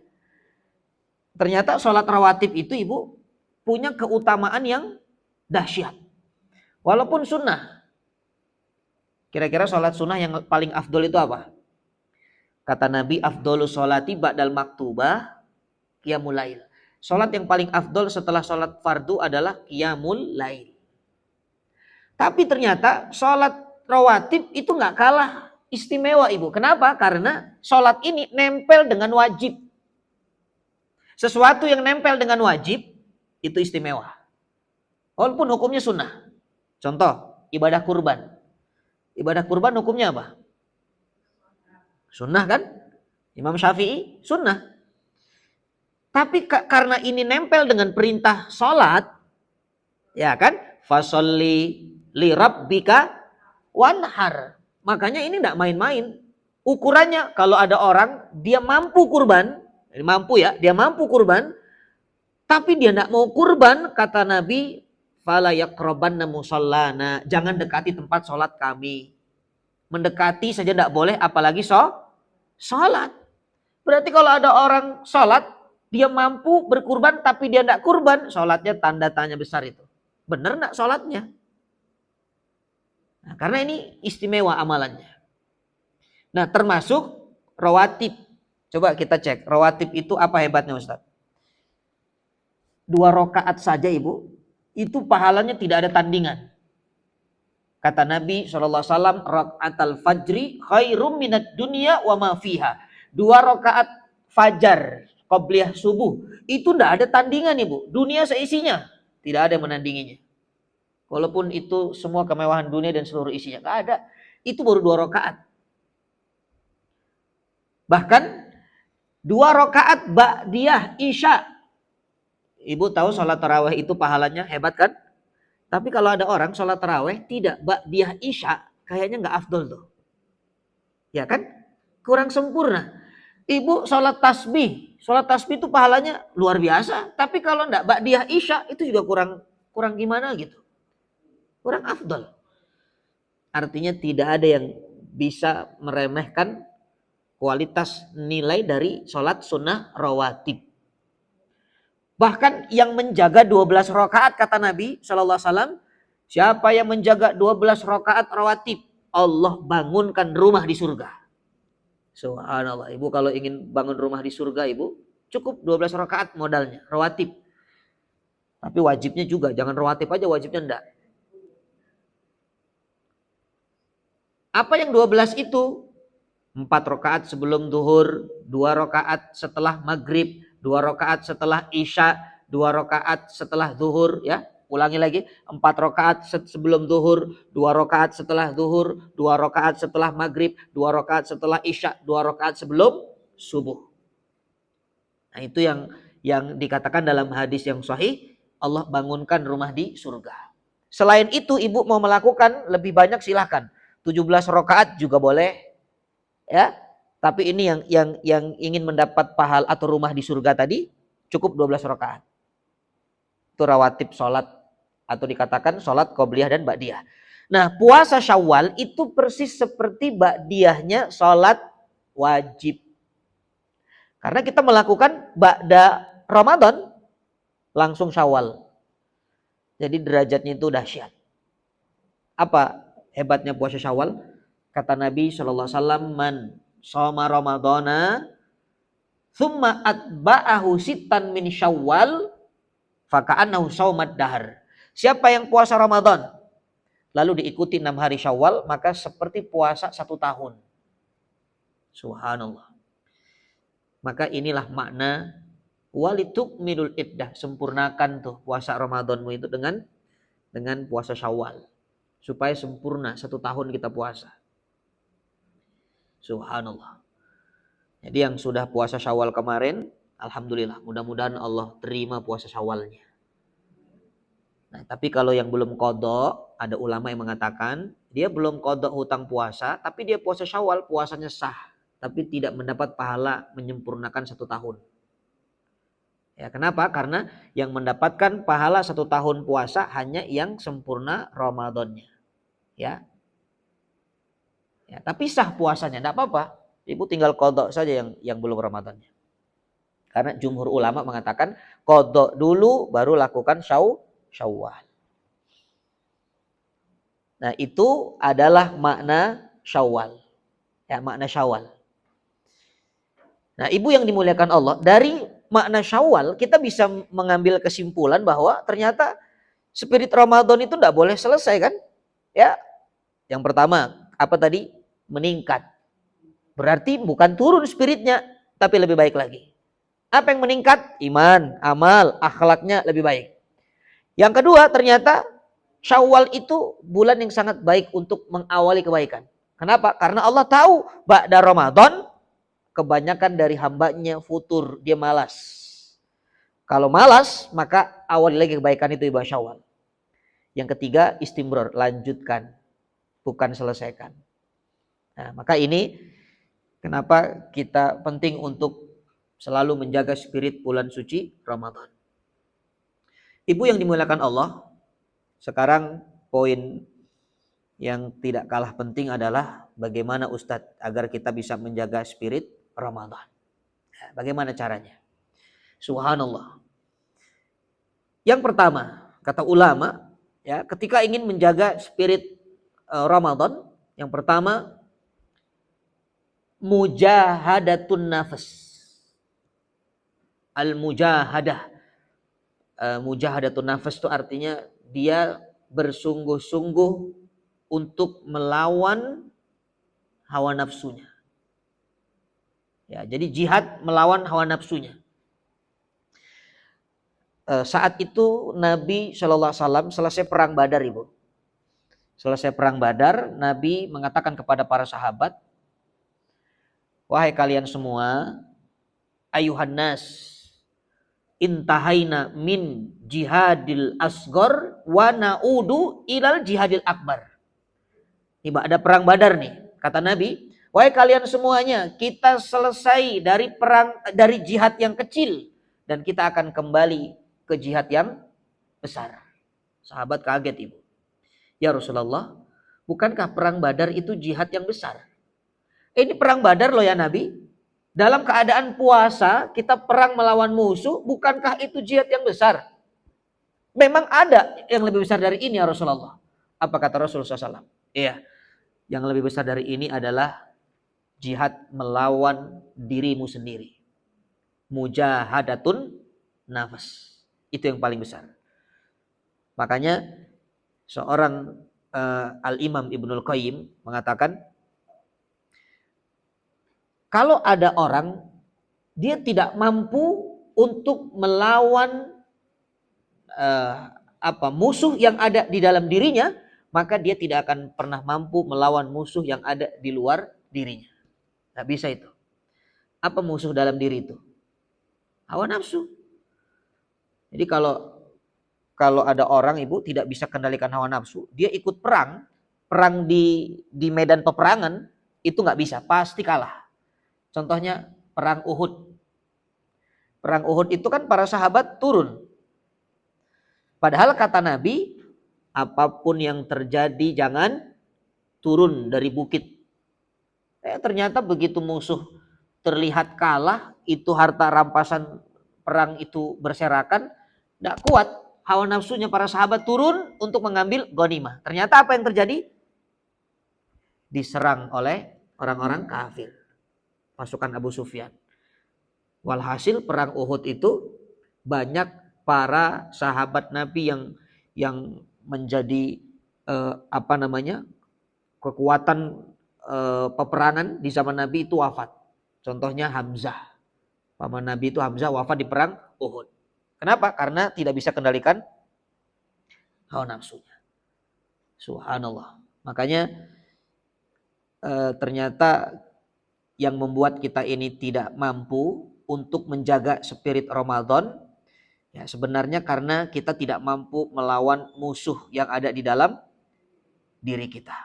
Ternyata sholat rawatib itu Ibu punya keutamaan yang dahsyat. Walaupun sunnah. Kira-kira sholat sunnah yang paling afdol itu apa? Kata Nabi, afdolus sholati ba'dal maktubah qiyamul lail. Sholat yang paling afdol setelah sholat fardu adalah qiyamul lail. Tapi ternyata sholat rawatib itu nggak kalah istimewa Ibu. Kenapa? Karena sholat ini nempel dengan wajib. Sesuatu yang nempel dengan wajib itu istimewa. Walaupun hukumnya sunnah. Contoh, ibadah kurban. Ibadah kurban hukumnya apa? Sunnah kan? Imam Syafi'i sunnah. Tapi karena ini nempel dengan perintah sholat, ya kan? Fasolli li rabbika wanhar. Makanya ini tidak main-main. Ukurannya kalau ada orang dia mampu kurban, dia mampu kurban, tapi dia tidak mau kurban, kata Nabi, fala yaqrabanna musallana, jangan dekati tempat sholat kami. Mendekati saja tidak boleh, apalagi sholat. Berarti kalau ada orang sholat, dia mampu berkurban tapi dia tidak kurban, sholatnya tanda tanya besar itu. Benar tidak sholatnya? Nah, karena ini istimewa amalannya. Nah, termasuk rawatib. Coba kita cek, rawatib itu apa hebatnya Ustaz? 2 rakaat saja Ibu, itu pahalanya tidak ada tandingan. Kata Nabi SAW, rakaatal fajri khairum minad dunya wa ma fiha. 2 rakaat fajar, qobliyah subuh, itu tidak ada tandingan Ibu. Dunia seisinya, tidak ada yang menandinginya. Walaupun itu semua kemewahan dunia dan seluruh isinya, tidak ada. Itu baru 2 rakaat. Bahkan 2 rakaat ba'diyah isya. Ibu tahu sholat tarawih itu pahalanya hebat kan? Tapi kalau ada orang sholat tarawih tidak ba'diyah isya, kayaknya nggak afdol tuh. Ya kan? Kurang sempurna. Ibu sholat tasbih itu pahalanya luar biasa. Tapi kalau nggak ba'diyah isya itu juga kurang gimana gitu. Kurang afdol. Artinya tidak ada yang bisa meremehkan kualitas nilai dari sholat sunnah rawatib. Bahkan yang menjaga 12 rakaat kata Nabi SAW, siapa yang menjaga 12 rakaat rawatib, Allah bangunkan rumah di surga. Subhanallah, Ibu kalau ingin bangun rumah di surga Ibu, cukup 12 rakaat modalnya, rawatib. Tapi wajibnya juga, jangan rawatib aja, wajibnya enggak. Apa yang 12 itu? 4 rakaat sebelum duhur, 2 rakaat setelah maghrib, 2 rakaat setelah isya, 2 rakaat setelah zuhur, ya, Ulangi lagi, 4 rakaat sebelum zuhur, 2 rakaat setelah zuhur, 2 rakaat setelah maghrib, 2 rakaat setelah isya, 2 rakaat sebelum subuh. Nah, itu yang dikatakan dalam hadis yang sahih, Allah bangunkan rumah di surga. Selain itu, ibu mau melakukan lebih banyak silahkan. 17 rakaat juga boleh, ya. Tapi ini yang ingin mendapat pahala atau rumah di surga tadi cukup 12 rakaat. Itu rawatib sholat atau dikatakan sholat qobliyah dan ba'diyah. Nah, puasa Syawal itu persis seperti ba'diyahnya sholat wajib. Karena kita melakukan ba'da Ramadan langsung Syawal. Jadi derajatnya itu dahsyat. Apa hebatnya puasa Syawal? Kata Nabi SAW, man shoma Ramadana thumma atba'ahu sittan min Syawal faka'annahu shaumat dahar. Siapa yang puasa Ramadan lalu diikuti 6 hari Syawal, maka seperti puasa 1 tahun. Subhanallah. Maka inilah makna walitukmilul iddah, sempurnakan tuh puasa Ramadanmu itu dengan puasa Syawal supaya sempurna 1 tahun kita puasa. Subhanallah. Jadi yang sudah puasa Syawal kemarin, alhamdulillah, mudah-mudahan Allah terima puasa Syawalnya. Nah, tapi kalau yang belum qadha, ada ulama yang mengatakan dia belum qadha hutang puasa, tapi dia puasa Syawal, puasanya sah, tapi tidak mendapat pahala menyempurnakan 1 tahun. Ya, kenapa? Karena yang mendapatkan pahala 1 tahun puasa hanya yang sempurna Ramadannya. Ya. Ya, tapi sah puasanya, tidak apa-apa. Ibu tinggal qadha saja yang belum Ramadannya. Karena jumhur ulama mengatakan qadha dulu baru lakukan Syawal. Nah, itu adalah makna Syawal. Ya, makna Syawal. Nah, ibu yang dimuliakan Allah, dari makna Syawal kita bisa mengambil kesimpulan bahwa ternyata spirit Ramadan itu tidak boleh selesai kan? Ya. Yang pertama, apa tadi? Meningkat. Berarti bukan turun spiritnya, tapi lebih baik lagi. Apa yang meningkat? Iman, amal, akhlaknya lebih baik. Yang kedua, ternyata Syawal itu bulan yang sangat baik untuk mengawali kebaikan. Kenapa? Karena Allah tahu ba'da Ramadan kebanyakan dari hambanya futur, dia malas. Kalau malas, maka awali lagi kebaikan itu ibadah Syawal. Yang ketiga, istimror, lanjutkan, bukan selesaikan. Nah, maka ini kenapa kita penting untuk selalu menjaga spirit bulan suci Ramadan. Ibu yang dimuliakan Allah, sekarang poin yang tidak kalah penting adalah bagaimana Ustadz agar kita bisa menjaga spirit Ramadan. Bagaimana caranya? Subhanallah. Yang pertama, kata ulama, ya, ketika ingin menjaga spirit Ramadan, yang pertama mujahadatun nafas. Al-mujahadah. Mujahadatun nafas itu artinya dia bersungguh-sungguh untuk melawan hawa nafsunya. Ya, jadi jihad melawan hawa nafsunya. Saat itu Nabi SAW selesai perang Badar, ibu. Selesai perang Badar, Nabi mengatakan kepada para sahabat, wahai kalian semua, ayuhan nas, intahaina min jihadil asgor wa na'udu ilal jihadil akbar. Ini ada perang Badar nih, kata Nabi, wahai kalian semuanya, kita selesai dari jihad yang kecil dan kita akan kembali ke jihad yang besar. Sahabat kaget, ibu. Ya Rasulullah, bukankah perang Badar itu jihad yang besar? Ini perang Badar loh ya Nabi. Dalam keadaan puasa, kita perang melawan musuh, bukankah itu jihad yang besar? Memang ada yang lebih besar dari ini ya Rasulullah. Apa kata Rasulullah SAW? Iya, yang lebih besar dari ini adalah jihad melawan dirimu sendiri. Mujahadatun nafas. Itu yang paling besar. Makanya seorang Al-Imam Ibnul Qayyim mengatakan, kalau ada orang dia tidak mampu untuk melawan musuh yang ada di dalam dirinya, maka dia tidak akan pernah mampu melawan musuh yang ada di luar dirinya. Nggak bisa itu. Apa musuh dalam diri itu? Hawa nafsu. Jadi kalau ada orang ibu tidak bisa kendalikan hawa nafsu, dia ikut perang di medan peperangan itu nggak bisa, pasti kalah. Contohnya perang Uhud. Perang Uhud itu kan para sahabat turun. Padahal kata Nabi, apapun yang terjadi jangan turun dari bukit. Ternyata begitu musuh terlihat kalah, itu harta rampasan perang itu berserakan, tidak kuat. Hawa nafsunya para sahabat turun untuk mengambil ghanimah. Ternyata apa yang terjadi? Diserang oleh orang-orang kafir. Pasukan Abu Sufyan. Walhasil perang Uhud itu banyak para sahabat Nabi yang menjadi kekuatan peperangan di zaman Nabi itu wafat. Contohnya Hamzah. Paman Nabi itu Hamzah wafat di perang Uhud. Kenapa? Karena tidak bisa kendalikan hawa nafsunya. Subhanallah. Makanya ternyata yang membuat kita ini tidak mampu untuk menjaga spirit Ramadan, ya sebenarnya karena kita tidak mampu melawan musuh yang ada di dalam diri kita.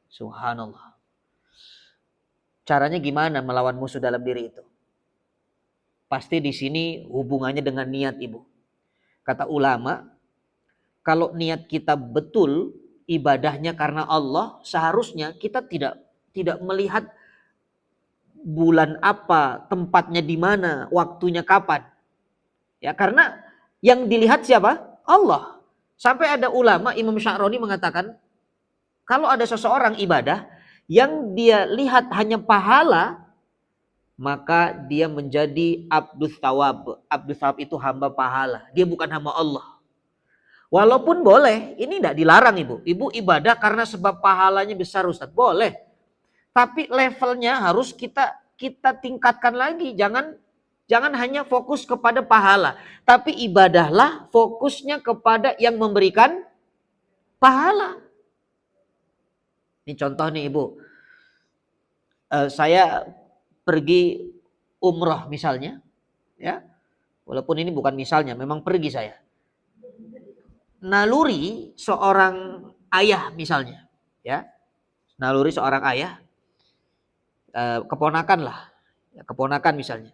Subhanallah. Caranya gimana melawan musuh dalam diri itu? Pasti di sini hubungannya dengan niat, Ibu. Kata ulama, kalau niat kita betul, ibadahnya karena Allah, seharusnya kita tidak melihat bulan apa, tempatnya di mana, waktunya kapan. Ya, karena yang dilihat siapa? Allah. Sampai ada ulama Imam Sya'roni mengatakan, kalau ada seseorang ibadah yang dia lihat hanya pahala, maka dia menjadi abdus tawab. Abdus tawab itu hamba pahala. Dia bukan hamba Allah. Walaupun boleh, ini tidak dilarang ibu. Ibu ibadah karena sebab pahalanya besar Ustaz. Boleh. Tapi levelnya harus kita tingkatkan lagi. Jangan hanya fokus kepada pahala. Tapi ibadahlah fokusnya kepada yang memberikan pahala. Ini contoh nih ibu. Saya pergi umroh misalnya, ya, walaupun ini bukan misalnya, memang pergi saya. Naluri seorang ayah misalnya, ya, naluri seorang ayah, keponakan lah, ya, keponakan misalnya.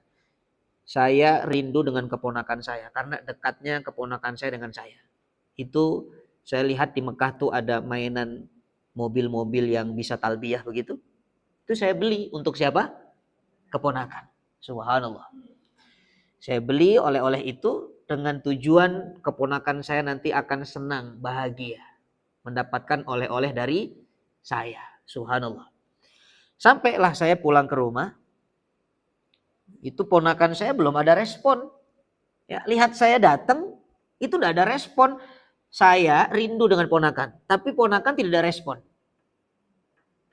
Saya rindu dengan keponakan saya karena dekatnya keponakan saya dengan saya. Itu saya lihat di Mekah tuh ada mainan mobil-mobil yang bisa talbiyah begitu. Itu saya beli untuk siapa? Keponakan. Subhanallah. Saya beli oleh-oleh itu dengan tujuan keponakan saya nanti akan senang, bahagia. Mendapatkan oleh-oleh dari saya. Subhanallah. Sampailah saya pulang ke rumah. Itu ponakan saya belum ada respon. Ya, lihat saya datang, itu tidak ada respon. Saya rindu dengan ponakan. Tapi ponakan tidak ada respon.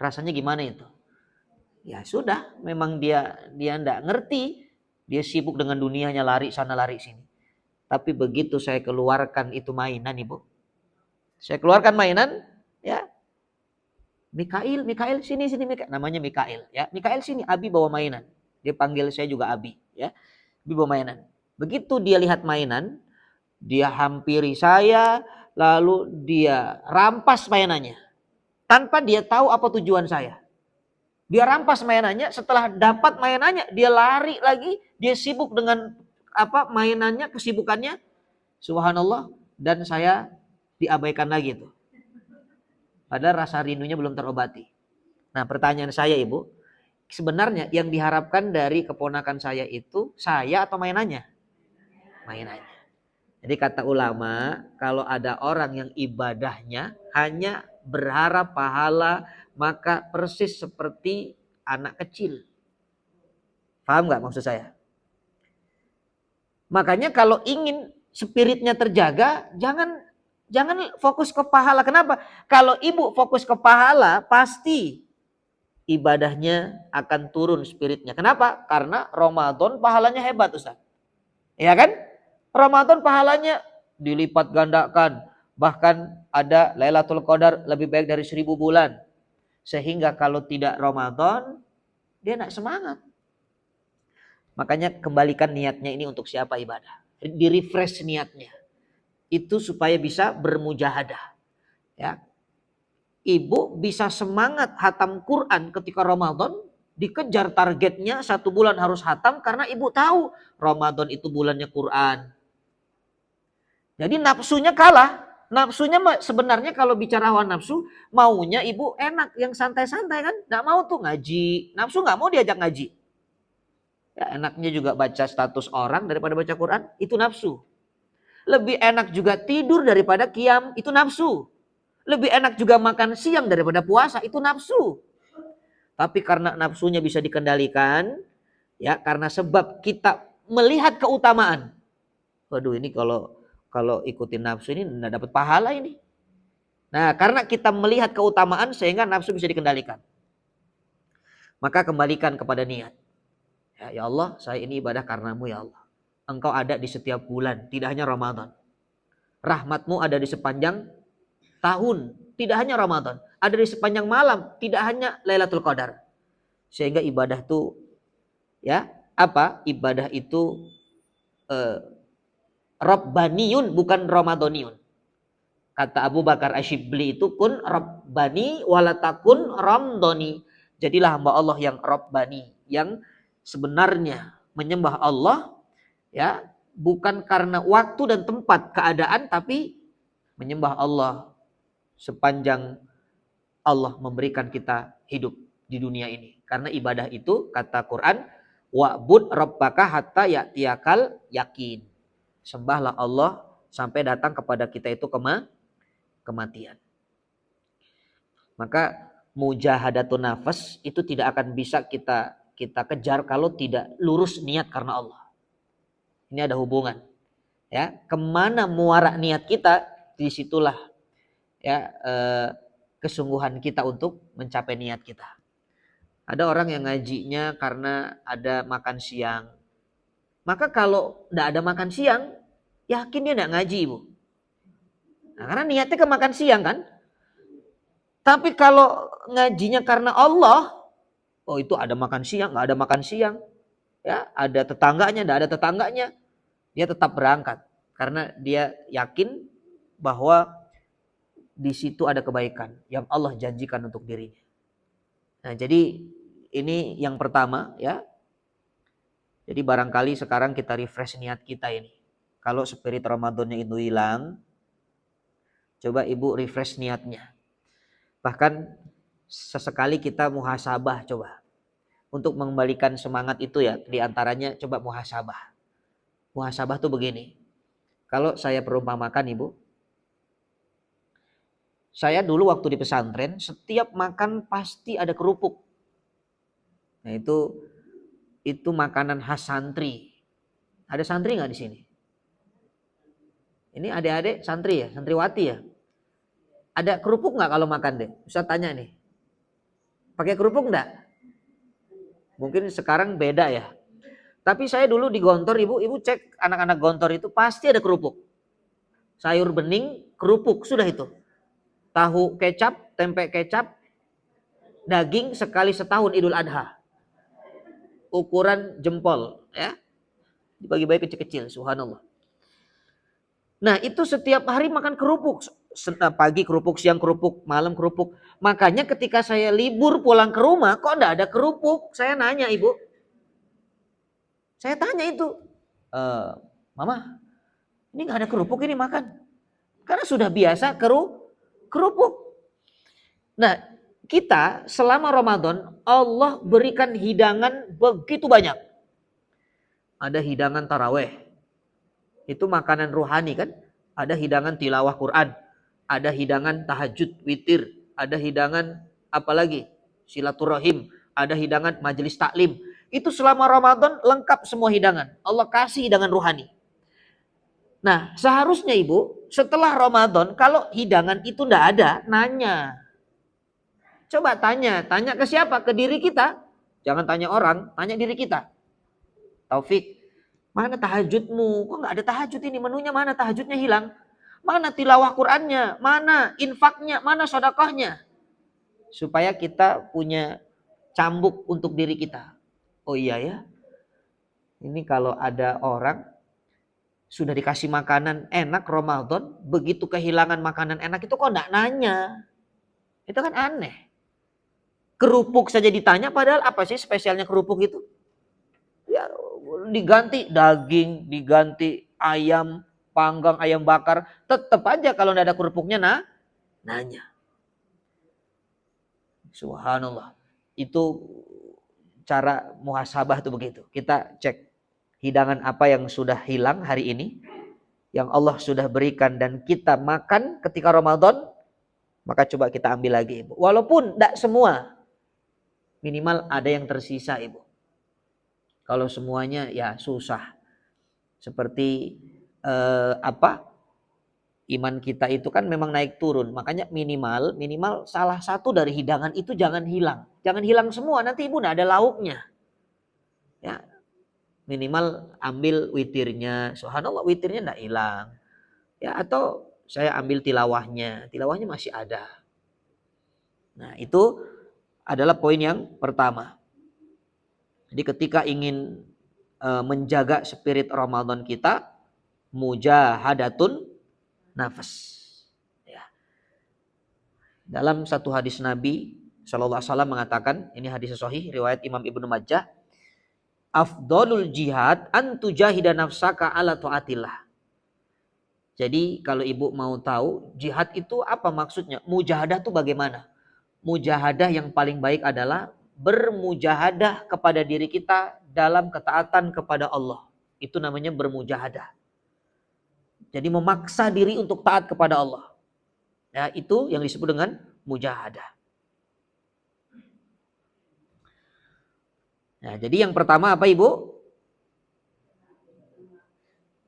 Rasanya gimana itu? Ya sudah, memang dia enggak ngerti, dia sibuk dengan dunianya, lari sana lari sini. Tapi begitu saya keluarkan itu mainan ibu, saya keluarkan mainan, ya, Mikail sini Mikail. Namanya Mikail, ya, Mikail sini, Abi bawa mainan. Dia panggil saya juga Abi, ya, Abi bawa mainan. Begitu dia lihat mainan, dia hampiri saya, lalu dia rampas mainannya, tanpa dia tahu apa tujuan saya. Dia rampas mainannya, setelah dapat mainannya, dia lari lagi, dia sibuk dengan mainannya, kesibukannya. Subhanallah, dan saya diabaikan lagi itu. Padahal rasa rindunya belum terobati. Nah, pertanyaan saya ibu, sebenarnya yang diharapkan dari keponakan saya itu saya atau mainannya? Mainannya. Jadi kata ulama, kalau ada orang yang ibadahnya hanya berharap pahala, maka persis seperti anak kecil. Paham nggak maksud saya? Makanya kalau ingin spiritnya terjaga, jangan fokus ke pahala. Kenapa? Kalau ibu fokus ke pahala, pasti ibadahnya akan turun spiritnya. Kenapa? Karena Ramadan pahalanya hebat Ustaz. Ya kan? Ramadan pahalanya dilipat gandakan. Bahkan ada Lailatul Qadar lebih baik dari 1000 bulan. Sehingga kalau tidak Ramadan, dia tidak semangat. Makanya kembalikan niatnya ini untuk siapa ibadah. Di-refresh niatnya. Itu supaya bisa bermujahadah. Ya. Ibu bisa semangat hatam Quran ketika Ramadan, dikejar targetnya 1 bulan harus hatam karena ibu tahu Ramadan itu bulannya Quran. Jadi nafsunya kalah. Nafsunya sebenarnya kalau bicara hawa nafsu, maunya ibu enak yang santai-santai kan, nggak mau tuh ngaji. Nafsu nggak mau diajak ngaji. Ya, enaknya juga baca status orang daripada baca Quran, itu nafsu. Lebih enak juga tidur daripada qiyam, itu nafsu. Lebih enak juga makan siang daripada puasa, itu nafsu. Tapi karena nafsunya bisa dikendalikan, ya karena sebab kita melihat keutamaan. Waduh, ini kalau ikutin nafsu ini enggak dapat pahala ini. Nah, karena kita melihat keutamaan sehingga nafsu bisa dikendalikan. Maka kembalikan kepada niat. Ya Allah, saya ini ibadah karenamu ya Allah. Engkau ada di setiap bulan, tidak hanya Ramadan. Rahmatmu ada di sepanjang tahun, tidak hanya Ramadan. Ada di sepanjang malam, tidak hanya Lailatul Qadar. Sehingga ibadah itu, ya apa? Ibadah itu Rabbaniyun, bukan Ramadhaniyun. Kata Abu Bakar Asyibli itu kun Rabbani walatakun Ramdhani. Jadilah hamba Allah yang Rabbani, yang sebenarnya menyembah Allah ya bukan karena waktu dan tempat keadaan, tapi menyembah Allah sepanjang Allah memberikan kita hidup di dunia ini. Karena ibadah itu kata Quran, wa'bud rabbaka hatta ya'tiyakal yakin. Sembahlah Allah sampai datang kepada kita itu kematian. Maka mujahadatun nafas itu tidak akan bisa kita kejar kalau tidak lurus niat karena Allah. Ini ada hubungan. Ya, kemana muara niat kita, disitulah ya kesungguhan kita untuk mencapai niat kita. Ada orang yang ngajinya karena ada makan siang. Maka kalau tidak ada makan siang, yakin dia tidak ngaji, Ibu. Nah, karena niatnya ke makan siang kan. Tapi kalau ngajinya karena Allah, oh itu ada makan siang, nggak ada makan siang. Ya, ada tetangganya, nggak ada tetangganya. Dia tetap berangkat. Karena dia yakin bahwa di situ ada kebaikan yang Allah janjikan untuk dirinya. Nah, jadi ini yang pertama ya. Jadi barangkali sekarang kita refresh niat kita ini. Kalau spirit Ramadannya itu hilang, coba ibu refresh niatnya. Bahkan sesekali kita muhasabah coba. Untuk mengembalikan semangat itu ya, diantaranya coba muhasabah. Muhasabah tuh begini. Kalau saya perumpamakan ibu, saya dulu waktu di pesantren, setiap makan pasti ada kerupuk. Nah itu makanan khas santri. Ada santri nggak di sini? Ini adik-adik santri ya, santriwati ya. Ada kerupuk nggak kalau makan deh? Ustaz tanya nih. Pakai kerupuk nggak? Mungkin sekarang beda ya. Tapi saya dulu di Gontor, ibu cek anak-anak Gontor itu pasti ada kerupuk. Sayur bening, kerupuk, sudah itu. Tahu kecap, tempe kecap, daging sekali setahun Idul Adha. Ukuran jempol, ya. Dibagi-bagi kecil-kecil, subhanallah. Nah itu setiap hari makan kerupuk. Pagi kerupuk, siang kerupuk, malam kerupuk. Makanya ketika saya libur pulang ke rumah, kok enggak ada kerupuk? Saya nanya ibu. Saya tanya itu. Mama, ini enggak ada kerupuk ini makan. Karena sudah biasa kerupuk. Nah kita selama Ramadan, Allah berikan hidangan begitu banyak. Ada hidangan taraweh. Itu makanan ruhani kan. Ada hidangan tilawah Quran. Ada hidangan tahajud, witir. Ada hidangan apalagi? Silaturahim. Ada hidangan majelis taklim. Itu selama Ramadan lengkap semua hidangan. Allah kasih hidangan ruhani. Nah seharusnya ibu setelah Ramadan kalau hidangan itu enggak ada, nanya. Coba tanya ke siapa? Ke diri kita. Jangan tanya orang, tanya diri kita. Taufik, Mana tahajudmu? Kok nggak ada tahajud ini? Menunya mana? Tahajudnya hilang. Mana tilawah Qur'annya? Mana infaknya? Mana sedekahnya? Supaya kita punya cambuk untuk diri kita. Oh iya ya, ini kalau ada orang sudah dikasih makanan enak Ramadan, begitu kehilangan makanan enak itu kok enggak nanya. Itu kan aneh. Kerupuk saja ditanya, padahal apa sih spesialnya kerupuk itu? Ya diganti daging, diganti ayam panggang, ayam bakar. Tetap aja kalau enggak ada kerupuknya nanya. Subhanallah. Itu cara muhasabah tuh begitu. Kita cek hidangan apa yang sudah hilang hari ini, yang Allah sudah berikan dan kita makan ketika Ramadan, maka coba kita ambil lagi, Ibu. Walaupun tidak semua, minimal ada yang tersisa, Ibu. Kalau semuanya ya susah. Seperti iman kita itu kan memang naik turun. Makanya minimal salah satu dari hidangan itu jangan hilang. Jangan hilang semua, nanti Ibu tidak ada lauknya. Ya, minimal ambil witirnya. Subhanallah, witirnya tidak hilang. Ya, atau saya ambil tilawahnya masih ada. Nah, itu adalah poin yang pertama. Jadi ketika ingin menjaga spirit Ramadan kita, mujahadatun nafas. Ya. Dalam satu hadis Nabi Shallallahu Alaihi Wasallam mengatakan, ini hadis sahih riwayat Imam Ibnu Majah, afdolul jihad antujahida nafsaka ala taatillah. Jadi kalau ibu mau tahu jihad itu apa maksudnya, mujahadah itu bagaimana? Mujahadah yang paling baik adalah bermujahadah kepada diri kita dalam ketaatan kepada Allah. Itu namanya bermujahadah. Jadi memaksa diri untuk taat kepada Allah. Ya, itu yang disebut dengan mujahadah. Nah, jadi yang pertama apa, Ibu?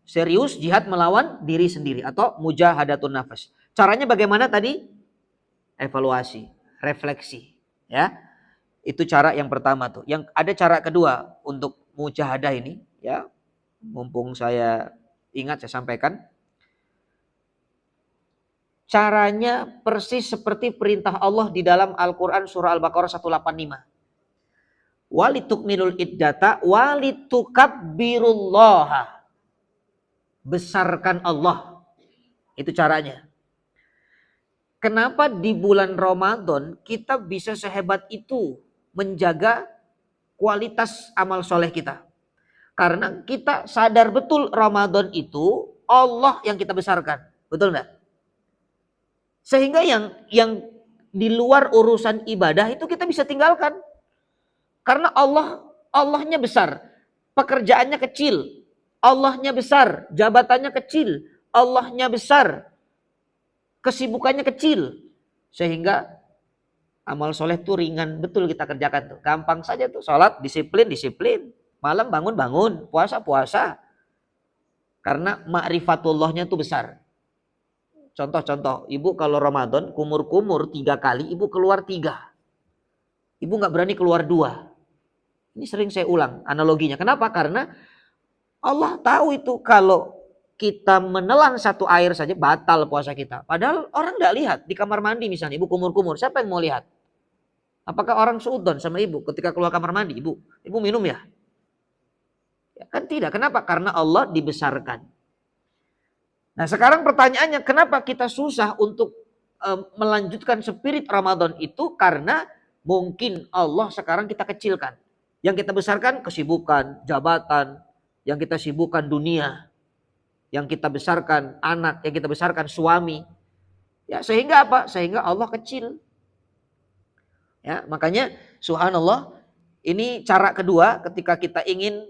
Serius jihad melawan diri sendiri atau mujahadatun nafas. Caranya bagaimana tadi? Evaluasi, refleksi, ya. Itu cara yang pertama tuh. Yang ada cara kedua untuk mujahadah ini, ya. Mumpung saya ingat saya sampaikan. Caranya persis seperti perintah Allah di dalam Al-Qur'an surah Al-Baqarah 185. Walitukmilul iddata walitukabbirullaha. Besarkan Allah. Itu caranya. Kenapa di bulan Ramadan kita bisa sehebat itu menjaga kualitas amal soleh kita? Karena kita sadar betul Ramadan itu Allah yang kita besarkan. Betul enggak? Sehingga yang di luar urusan ibadah itu kita bisa tinggalkan. Karena Allahnya besar. Pekerjaannya kecil. Allahnya besar. Jabatannya kecil. Allahnya besar. Kesibukannya kecil. Sehingga amal soleh itu ringan betul kita kerjakan tuh. Gampang saja tuh. Sholat disiplin. Malam bangun. Puasa. Karena ma'rifatullahnya itu besar. Contoh, ibu kalau Ramadan kumur 3 kali, ibu keluar 3. Ibu gak berani keluar 2. Ini sering saya ulang analoginya. Kenapa? Karena Allah tahu itu kalau kita menelan 1 air saja batal puasa kita. Padahal orang gak lihat. Di kamar mandi misalnya ibu kumur. Siapa yang mau lihat? Apakah orang suudon sama ibu ketika keluar kamar mandi? Ibu minum ya? Ya kan tidak. Kenapa? Karena Allah dibesarkan. Nah sekarang pertanyaannya, kenapa kita susah untuk melanjutkan spirit Ramadan itu? Karena mungkin Allah sekarang kita kecilkan. Yang kita besarkan kesibukan, jabatan. Yang kita sibukkan dunia. Yang kita besarkan anak, yang kita besarkan suami. Ya sehingga apa? Sehingga Allah kecil. Ya, makanya subhanallah, ini cara kedua ketika kita ingin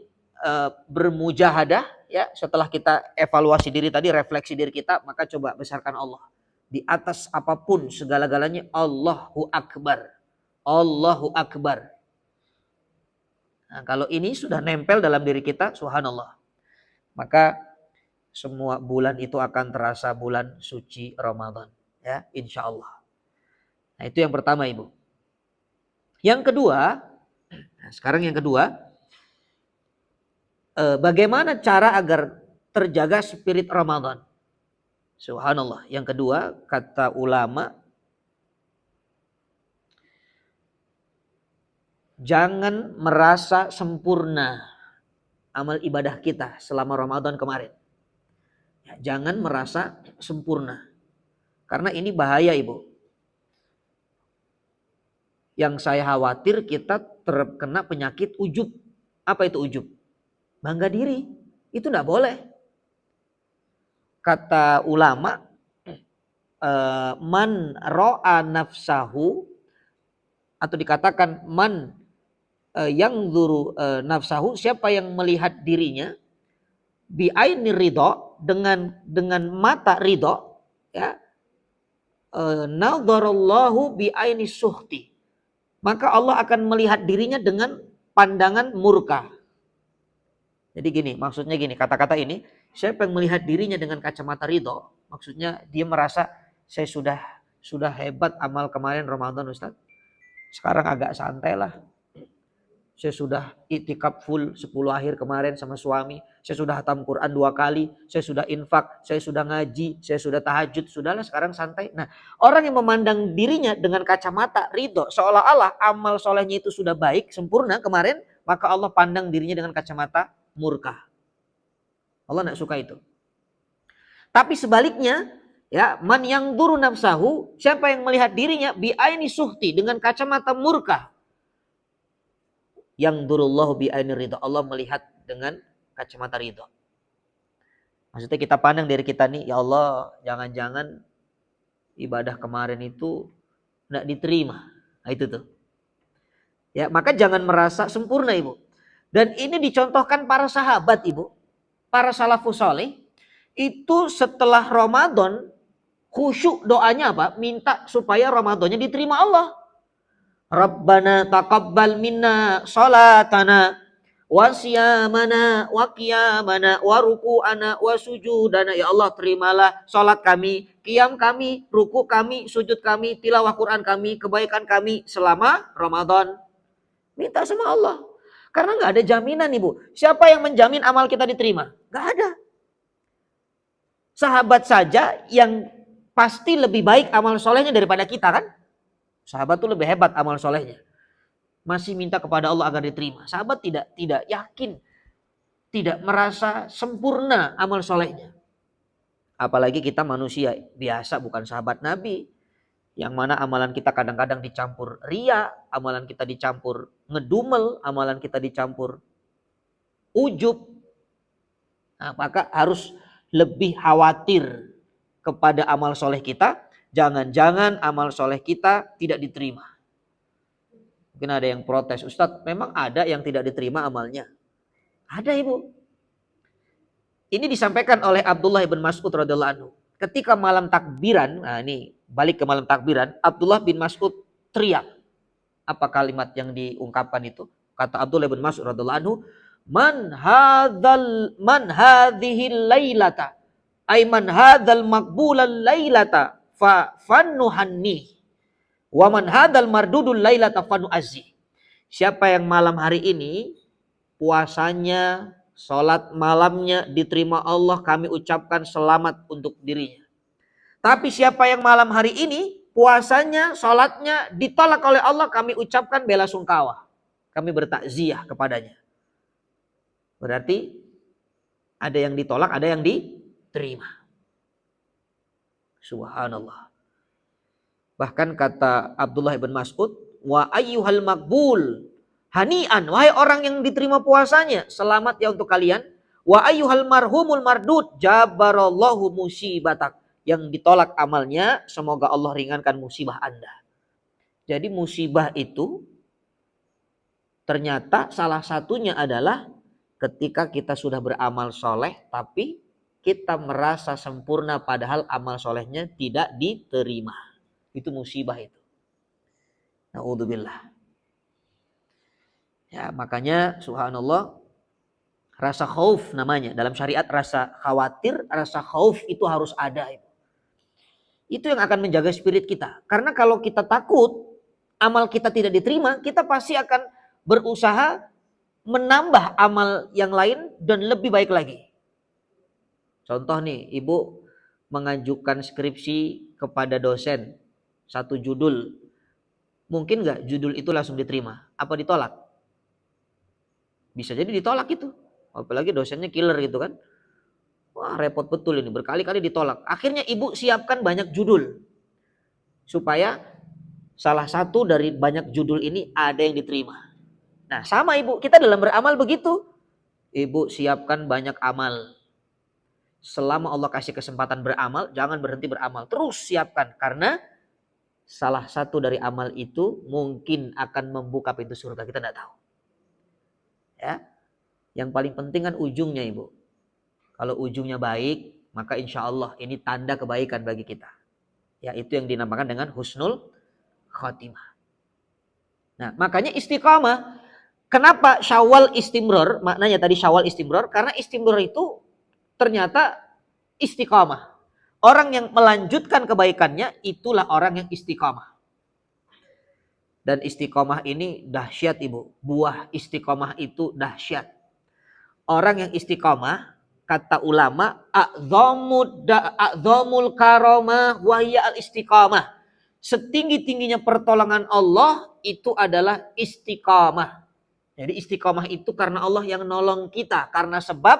bermujahadah, ya, setelah kita evaluasi diri tadi, refleksi diri kita, maka coba besarkan Allah. Di atas apapun segala-galanya, Allahu Akbar. Allahu Akbar. Nah, kalau ini sudah nempel dalam diri kita, subhanallah, maka semua bulan itu akan terasa bulan suci Ramadan, ya, insya Allah. Nah, itu yang pertama, Ibu. Yang kedua, nah sekarang yang kedua, bagaimana cara agar terjaga spirit Ramadan? Subhanallah. Yang kedua, kata ulama, jangan merasa sempurna amal ibadah kita selama Ramadan kemarin. Jangan merasa sempurna. Karena ini bahaya, Ibu. Yang saya khawatir kita terkena penyakit ujub. Apa itu ujub? Bangga diri. Itu tidak boleh. Kata ulama, man ro'a nafsahu, atau dikatakan man yang zuru nafsahu, siapa yang melihat dirinya bi'aini ridho, dengan mata ridho, ya, nadharallahu bi'aini suhti, maka Allah akan melihat dirinya dengan pandangan murka. Jadi gini, maksudnya gini, kata-kata ini, siapa yang melihat dirinya dengan kacamata ridho, maksudnya dia merasa saya sudah hebat amal kemarin Ramadan Ustaz. Sekarang agak santai lah. Saya sudah itikaf full 10 akhir kemarin sama suami. Saya sudah hatam Quran 2 kali. Saya sudah infak. Saya sudah ngaji. Saya sudah tahajud. Sudahlah sekarang santai. Nah, orang yang memandang dirinya dengan kacamata ridho, seolah-olah amal solehnya itu sudah baik, sempurna kemarin, maka Allah pandang dirinya dengan kacamata murka. Allah tidak suka itu. Tapi sebaliknya, ya, man yang duru nafsahu, siapa yang melihat dirinya bi'aini suhti, dengan kacamata murka. Yang durullahu bi'aini ridho, Allah melihat dengan kacamata ridho. Maksudnya kita pandang dari kita nih, ya Allah, jangan-jangan ibadah kemarin itu tidak diterima. Nah, itu tuh. Ya, maka jangan merasa sempurna, Ibu. Dan ini dicontohkan para sahabat, Ibu. Para salafus saleh itu setelah Ramadan khusyuk doanya apa? Minta supaya Ramadannya diterima Allah. Rabbana taqabbal minna salatana wa siyamana wa qiyamana wa ruku'ana wa sujudana. Ya Allah, terimalah salat kami, qiyam kami, ruku kami, sujud kami, tilawah Quran kami, kebaikan kami selama Ramadan. Minta sama Allah. Karena nggak ada jaminan, Ibu. Siapa yang menjamin amal kita diterima? Nggak ada. Sahabat saja yang pasti lebih baik amal solehnya daripada kita, kan? Sahabat tuh lebih hebat amal solehnya. Masih minta kepada Allah agar diterima. Sahabat tidak yakin. Tidak merasa sempurna amal solehnya. Apalagi kita manusia biasa, bukan sahabat Nabi. Yang mana amalan kita kadang-kadang dicampur ria. Amalan kita dicampur ngedumel. Amalan kita dicampur ujub. Nah, maka harus lebih khawatir kepada amal soleh kita. Jangan-jangan amal soleh kita tidak diterima. Mungkin ada yang protes, Ustadz, memang ada yang tidak diterima amalnya? Ada, Ibu. Ini disampaikan oleh Abdullah bin Mas'ud radhiyallahu anhu. Ketika malam takbiran, nah ini balik ke malam takbiran, Abdullah bin Mas'ud teriak. Apa kalimat yang diungkapkan itu? Kata Abdullah bin Mas'ud radhiyallahu anhu, man hadhil lailata, ay man hadzal maqbulal lailata fa fannuhanni wa man hadzal mardudul lailata fanu azzi. Siapa yang malam hari ini puasanya, salat malamnya diterima Allah, kami ucapkan selamat untuk dirinya. Tapi siapa yang malam hari ini puasanya, salatnya ditolak oleh Allah, kami ucapkan bela sungkawa. Kami bertakziah kepadanya. Berarti ada yang ditolak, ada yang diterima. Subhanallah. Bahkan kata Abdullah bin Mas'ud, wa ayyuhal maqbul hani'an, wahai orang yang diterima puasanya, selamat ya untuk kalian. Wa ayyuhal marhumul mardud jabarallahu musibatak, yang ditolak amalnya, semoga Allah ringankan musibah Anda. Jadi musibah itu ternyata salah satunya adalah ketika kita sudah beramal soleh tapi kita merasa sempurna padahal amal solehnya tidak diterima. Itu musibah itu. Na'udzubillah. Ya, makanya subhanallah, rasa khauf namanya. Dalam syariat rasa khawatir, rasa khauf itu harus ada. Itu yang akan menjaga spirit kita. Karena kalau kita takut amal kita tidak diterima, kita pasti akan berusaha menambah amal yang lain dan lebih baik lagi. Contoh nih, ibu mengajukan skripsi kepada dosen satu judul. Mungkin nggak judul itu langsung diterima? Apa ditolak? Bisa jadi ditolak itu. Apalagi dosennya killer gitu kan. Wah, repot betul ini, berkali-kali ditolak. Akhirnya ibu siapkan banyak judul. Supaya salah satu dari banyak judul ini ada yang diterima. Nah, sama ibu, kita dalam beramal begitu. Ibu siapkan banyak amal. Selama Allah kasih kesempatan beramal, jangan berhenti beramal. Terus siapkan, karena salah satu dari amal itu mungkin akan membuka pintu surga, kita tidak tahu. Ya, yang paling penting kan ujungnya ibu. Kalau ujungnya baik, maka insya Allah ini tanda kebaikan bagi kita. Ya, itu yang dinamakan dengan husnul khatimah. Nah, makanya istiqamah. Kenapa Syawal istimror? Maknanya tadi Syawal istimror, karena istimror itu ternyata istiqamah. Orang yang melanjutkan kebaikannya itulah orang yang istiqamah. Dan istiqamah ini dahsyat ibu. Buah istiqamah itu dahsyat. Orang yang istiqamah, kata ulama, a'zamul karamah wahya al istiqamah. Setinggi-tingginya pertolongan Allah itu adalah istiqamah. Jadi istiqamah itu karena Allah yang nolong kita. Karena sebab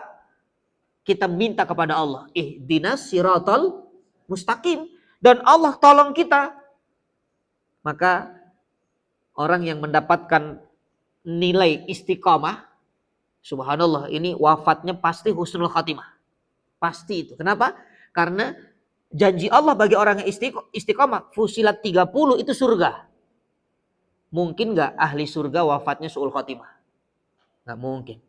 kita minta kepada Allah. Ihdinas siratal mustaqim. Dan Allah tolong kita. Maka orang yang mendapatkan nilai istiqamah, subhanallah, ini wafatnya pasti husnul khatimah. Pasti itu. Kenapa? Karena janji Allah bagi orang yang istiqamah, Fusilat 30 itu surga. Mungkin gak ahli surga wafatnya su'ul khatimah? Gak mungkin.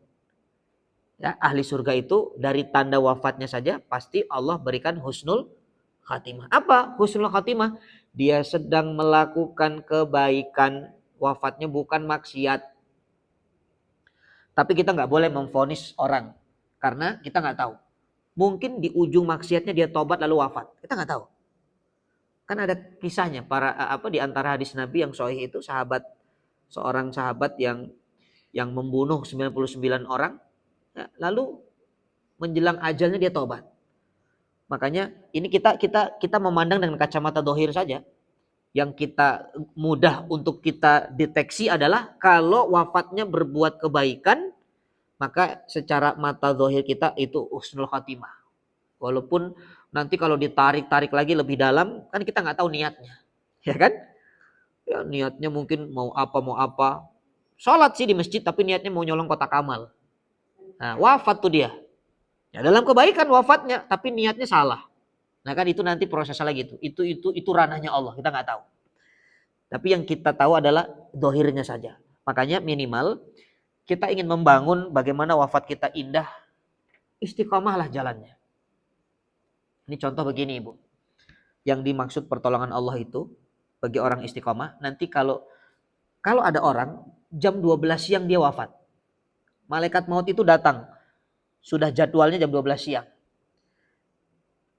Ya, ahli surga itu dari tanda wafatnya saja pasti Allah berikan husnul khatimah. Apa husnul khatimah? Dia sedang melakukan kebaikan, wafatnya bukan maksiat. Tapi kita nggak boleh memvonis orang karena kita nggak tahu. Mungkin di ujung maksiatnya dia tobat lalu wafat. Kita nggak tahu. Kan ada kisahnya di antara hadis Nabi yang sahih itu seorang sahabat yang membunuh 99 orang. Ya, lalu menjelang ajalnya dia tobat. Makanya ini kita memandang dengan kacamata dohir saja. Yang kita mudah untuk kita deteksi adalah kalau wafatnya berbuat kebaikan, maka secara mata dohir kita itu husnul khatimah. Walaupun nanti kalau ditarik lagi lebih dalam, kan kita nggak tahu niatnya, ya kan? Ya, niatnya mungkin mau apa. Sholat sih di masjid, tapi niatnya mau nyolong kotak amal. Nah, wafat tuh dia. Ya, dalam kebaikan wafatnya, tapi niatnya salah. Nah kan itu nanti prosesnya lagi itu ranahnya Allah, kita nggak tahu. Tapi yang kita tahu adalah dohirnya saja. Makanya minimal kita ingin membangun bagaimana wafat kita indah, istiqomahlah jalannya. Ini contoh begini ibu. Yang dimaksud pertolongan Allah itu bagi orang istiqomah, nanti kalau ada orang jam 12 siang dia wafat. Malaikat maut itu datang. Sudah jadwalnya jam 12 siang.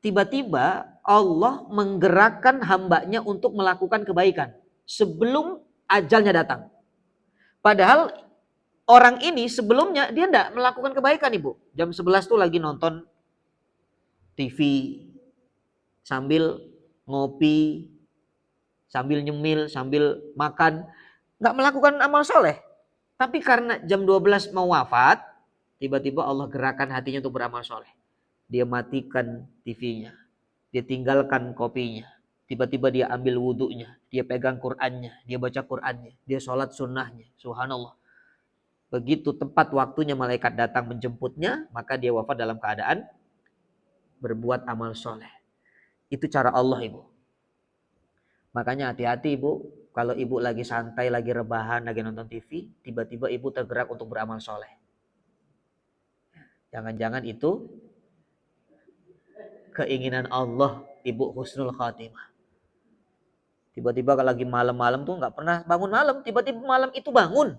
Tiba-tiba Allah menggerakkan hambanya untuk melakukan kebaikan sebelum ajalnya datang. Padahal orang ini sebelumnya dia tidak melakukan kebaikan ibu. Jam 11 tuh lagi nonton TV sambil ngopi, sambil nyemil, sambil makan. Nggak melakukan amal soleh. Tapi karena jam 12 mau wafat, tiba-tiba Allah gerakan hatinya untuk beramal soleh. Dia matikan TV-nya. Dia tinggalkan kopinya. Tiba-tiba dia ambil wudhunya. Dia pegang Qur'annya. Dia baca Qur'annya. Dia sholat sunnahnya. Subhanallah. Begitu tepat waktunya malaikat datang menjemputnya, maka dia wafat dalam keadaan berbuat amal soleh. Itu cara Allah ibu. Makanya hati-hati ibu. Kalau ibu lagi santai, lagi rebahan, lagi nonton TV, tiba-tiba ibu tergerak untuk beramal soleh. Jangan-jangan itu keinginan Allah, ibu husnul khatimah. Tiba-tiba kalau lagi malam-malam tuh nggak pernah bangun malam, tiba-tiba malam itu bangun.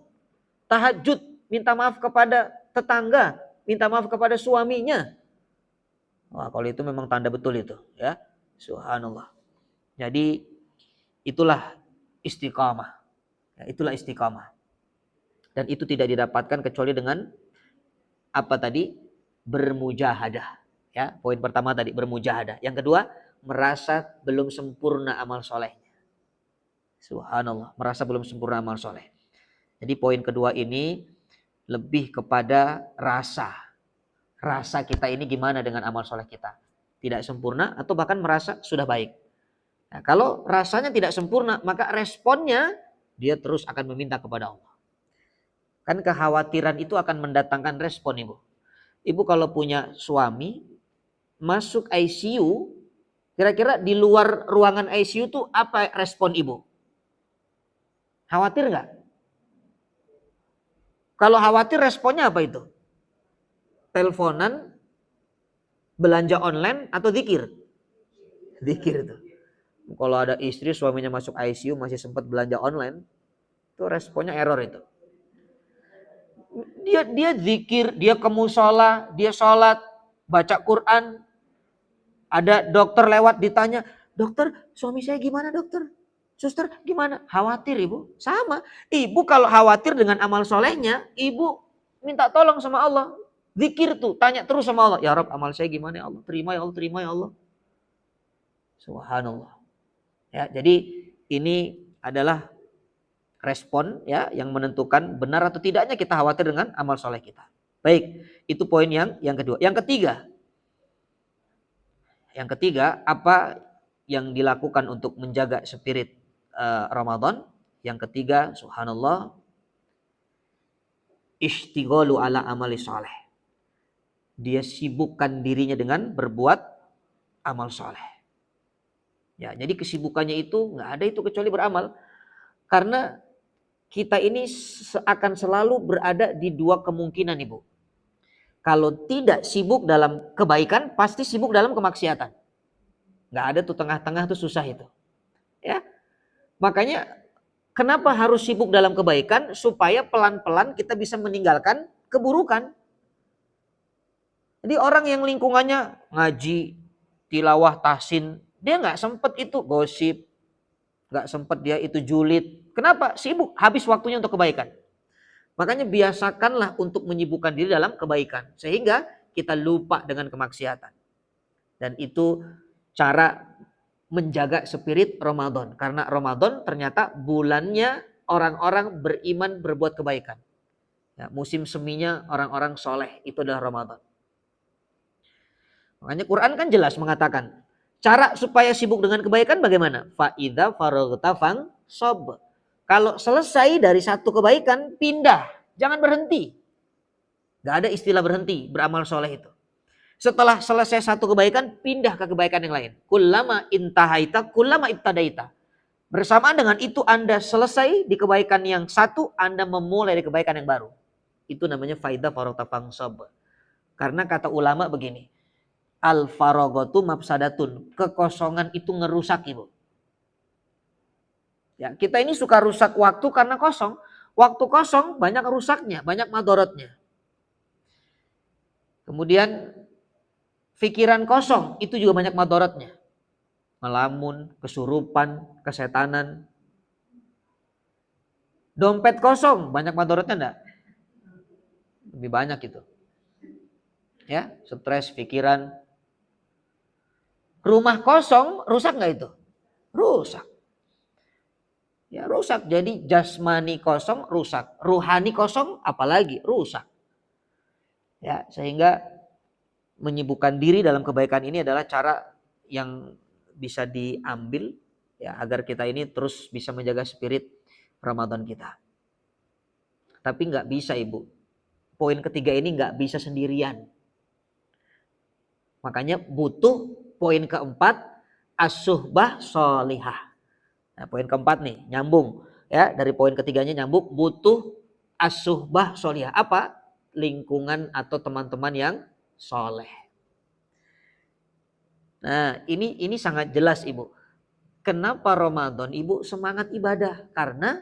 Tahajud, minta maaf kepada tetangga, minta maaf kepada suaminya. Wah, kalau itu memang tanda betul itu, ya. Subhanallah. Jadi itulah istiqamah. Ya, itulah istiqamah. Dan itu tidak didapatkan kecuali dengan apa tadi? Bermujahadah. Ya, poin pertama tadi bermujahadah. Yang kedua, merasa belum sempurna amal soleh. Subhanallah, merasa belum sempurna amal soleh. Jadi poin kedua ini lebih kepada rasa. Rasa kita ini gimana dengan amal soleh kita. Tidak sempurna atau bahkan merasa sudah baik. Nah, kalau rasanya tidak sempurna, maka responnya dia terus akan meminta kepada Allah. Kan kekhawatiran itu akan mendatangkan respon, Ibu. Ibu kalau punya suami masuk ICU, kira-kira di luar ruangan ICU tuh apa respon Ibu? Khawatir nggak? Kalau khawatir responnya apa itu? Teleponan, belanja online atau zikir? Zikir itu. Kalau ada istri suaminya masuk ICU masih sempat belanja online, itu responnya error itu. Dia zikir, dia ke musola, dia sholat, baca Quran. Ada dokter lewat ditanya, dokter suami saya gimana dokter? Suster gimana? Khawatir ibu? Sama. Ibu kalau khawatir dengan amal solehnya, ibu minta tolong sama Allah. Zikir tuh, tanya terus sama Allah. Ya Rabb, amal saya gimana ya Allah? Terima ya Allah, terima ya Allah. Subhanallah. Ya, jadi ini adalah respon ya yang menentukan benar atau tidaknya kita khawatir dengan amal soleh kita. Baik, itu poin yang kedua. Yang ketiga, apa yang dilakukan untuk menjaga spirit Ramadan? Yang ketiga, subhanallah, ishtighalu ala amali soleh. Dia sibukkan dirinya dengan berbuat amal soleh. Ya, jadi kesibukannya itu nggak ada itu kecuali beramal. Karena kita ini akan selalu berada di dua kemungkinan, Ibu. Kalau tidak sibuk dalam kebaikan, pasti sibuk dalam kemaksiatan. Nggak ada tuh tengah-tengah tuh susah itu. Ya, makanya kenapa harus sibuk dalam kebaikan? Supaya pelan-pelan kita bisa meninggalkan keburukan. Jadi orang yang lingkungannya ngaji, tilawah, tahsin, dia nggak sempet itu gosip, nggak sempet dia itu julid. Kenapa? Sibuk, habis waktunya untuk kebaikan. Makanya biasakanlah untuk menyibukkan diri dalam kebaikan. Sehingga kita lupa dengan kemaksiatan. Dan itu cara menjaga spirit Ramadan. Karena Ramadan ternyata bulannya orang-orang beriman berbuat kebaikan. Ya, musim seminya orang-orang soleh itu adalah Ramadan. Makanya Quran kan jelas mengatakan cara supaya sibuk dengan kebaikan bagaimana? Fa'idha faraghta fanshob. Kalau selesai dari satu kebaikan, pindah. Jangan berhenti. Gak ada istilah berhenti beramal soleh itu. Setelah selesai satu kebaikan, pindah ke kebaikan yang lain. Kullama intahaita, kullama ibtadaita. Bersamaan dengan itu Anda selesai di kebaikan yang satu, Anda memulai di kebaikan yang baru. Itu namanya faidah faraghta fanshob. Karena kata ulama begini, al-faraghatu mafsadatun. Kekosongan itu ngerusak, Ibu. Ya, kita ini suka rusak waktu karena kosong. Waktu kosong banyak rusaknya, banyak madorotnya. Kemudian pikiran kosong itu juga banyak madorotnya. Melamun, kesurupan, kesetanan. Dompet kosong banyak madorotnya enggak? Lebih banyak itu. Ya, stres, pikiran. Rumah kosong rusak enggak itu? Rusak. Ya rusak, jadi jasmani kosong rusak, ruhani kosong apalagi rusak. Ya, sehingga menyibukkan diri dalam kebaikan ini adalah cara yang bisa diambil ya agar kita ini terus bisa menjaga spirit Ramadan kita. Tapi nggak bisa Ibu. Poin ketiga ini nggak bisa sendirian. Makanya butuh poin keempat as-suhbah sholihah. Nah, poin keempat nih, nyambung ya dari poin ketiganya nyambung, butuh as-suhbah sholihah. Apa? Lingkungan atau teman-teman yang soleh. Nah, ini sangat jelas Ibu. Kenapa Ramadan Ibu semangat ibadah? Karena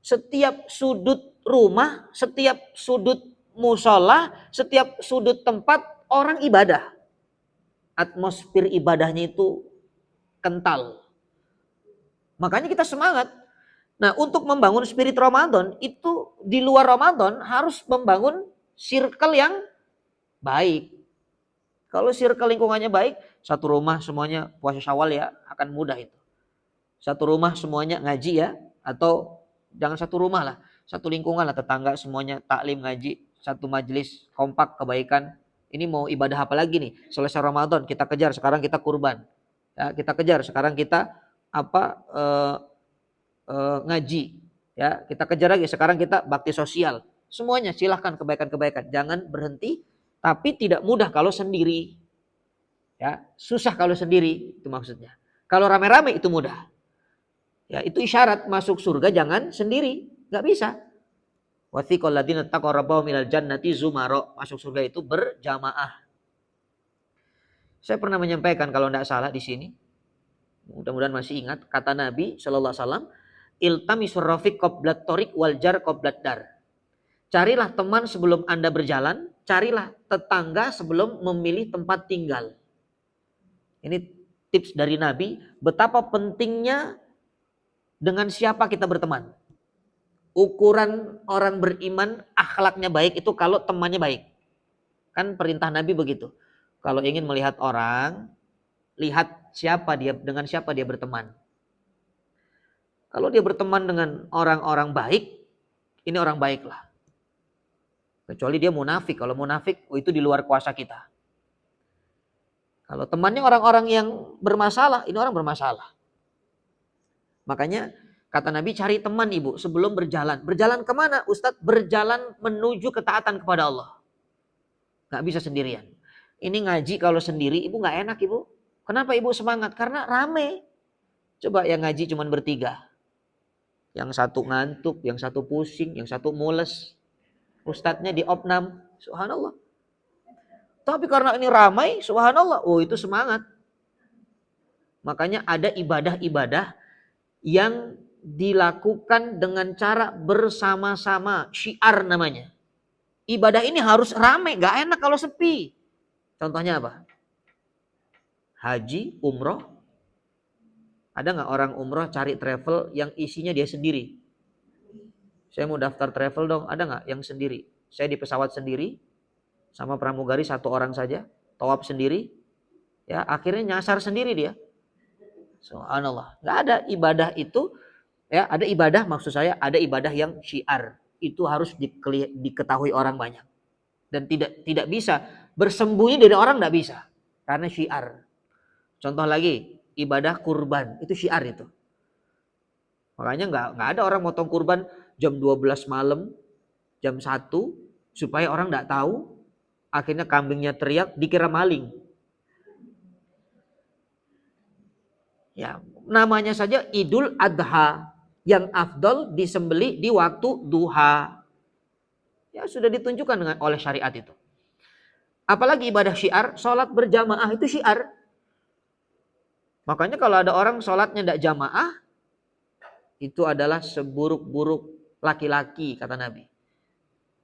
setiap sudut rumah, setiap sudut musola, setiap sudut tempat orang ibadah. Atmosfer ibadahnya itu kental. Makanya kita semangat. Nah, untuk membangun spirit Ramadan itu di luar Ramadan harus membangun circle yang baik. Kalau circle lingkungannya baik, satu rumah semuanya puasa Syawal ya, akan mudah itu. Satu rumah semuanya ngaji ya, atau jangan satu rumah lah, satu lingkungan lah, tetangga semuanya taklim ngaji, satu majelis kompak kebaikan. Ini mau ibadah apa lagi nih? Selesai Ramadan kita kejar, sekarang kita kurban. Ya, kita kejar, sekarang kita apa ngaji. Ya, kita kejar lagi, sekarang kita bakti sosial. Semuanya silahkan kebaikan-kebaikan, jangan berhenti, tapi tidak mudah kalau sendiri. Ya, susah kalau sendiri itu maksudnya. Kalau rame-rame itu mudah. Ya, itu isyarat masuk surga jangan sendiri, nggak bisa. Wathiqal ladzina taqaw rabbahum ilal jannati zumara. Masuk surga itu berjamaah. Saya pernah menyampaikan kalau tidak salah di sini, mudah-mudahan masih ingat, kata Nabi sallallahu alaihi wasallam, iltamisur rafiq qablat thoriq wal jar qablat dar. Carilah teman sebelum Anda berjalan, carilah tetangga sebelum memilih tempat tinggal. Ini tips dari Nabi, betapa pentingnya dengan siapa kita berteman. Ukuran orang beriman akhlaknya baik itu kalau temannya baik. Kan perintah Nabi begitu. Kalau ingin melihat orang, lihat siapa dia, dengan siapa dia berteman. Kalau dia berteman dengan orang-orang baik, ini orang baik lah. Kecuali dia munafik. Kalau munafik, itu di luar kuasa kita. Kalau temannya orang-orang yang bermasalah, ini orang bermasalah. Makanya kata Nabi, cari teman ibu sebelum berjalan. Berjalan kemana Ustadz? Berjalan menuju ketaatan kepada Allah. Gak bisa sendirian. Ini ngaji kalau sendiri ibu gak enak ibu. Kenapa ibu semangat? Karena rame. Coba yang ngaji cuma bertiga. Yang satu ngantuk, yang satu pusing, yang satu mules. Ustadznya di opnam. Subhanallah. Tapi karena ini ramai, subhanallah. Oh itu semangat. Makanya ada ibadah-ibadah yang dilakukan dengan cara bersama-sama, syiar namanya. Ibadah ini harus rame, gak enak kalau sepi. Contohnya apa? Haji, umroh. Ada gak orang umroh cari travel yang isinya dia sendiri? Saya mau daftar travel dong, ada gak yang sendiri? Saya di pesawat sendiri, sama pramugari satu orang saja, tawaf sendiri. Ya, akhirnya nyasar sendiri dia. Subhanallah. Gak ada ibadah itu. Ya, ada ibadah maksud saya, ada ibadah yang syiar. Itu harus diketahui orang banyak. Dan tidak bisa bersembunyi dari orang, tidak bisa. Karena syiar. Contoh lagi, ibadah kurban, itu syiar itu. Makanya nggak ada orang motong kurban jam 12 malam, jam 1, supaya orang nggak tahu. Akhirnya kambingnya teriak, dikira maling. Ya, namanya saja Idul Adha. Yang afdol disembeli di waktu duha. Ya sudah ditunjukkan oleh syariat itu. Apalagi ibadah syiar, sholat berjamaah itu syiar. Makanya kalau ada orang sholatnya tidak jamaah, itu adalah seburuk-buruk laki-laki kata Nabi.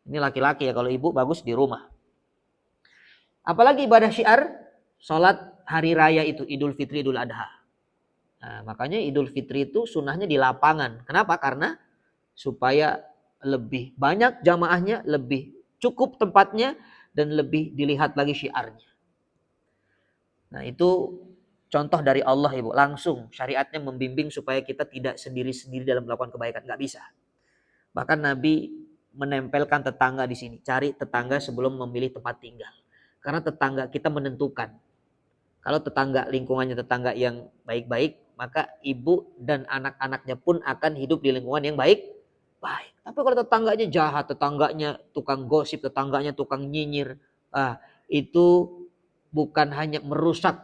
Ini laki-laki ya, kalau ibu bagus di rumah. Apalagi ibadah syiar, sholat hari raya itu, Idul Fitri, Idul Adha. Nah, makanya Idul Fitri itu sunnahnya di lapangan. Kenapa? Karena supaya lebih banyak jamaahnya, lebih cukup tempatnya, dan lebih dilihat lagi syiarnya. Nah itu contoh dari Allah ibu, langsung syariatnya membimbing supaya kita tidak sendiri-sendiri dalam melakukan kebaikan, nggak bisa. Bahkan Nabi menempelkan tetangga di sini, cari tetangga sebelum memilih tempat tinggal, karena tetangga kita menentukan. Kalau tetangga lingkungannya tetangga yang baik-baik, maka ibu dan anak-anaknya pun akan hidup di lingkungan yang baik. Tapi kalau tetangganya jahat, tetangganya tukang gosip, tetangganya tukang nyinyir, itu bukan hanya merusak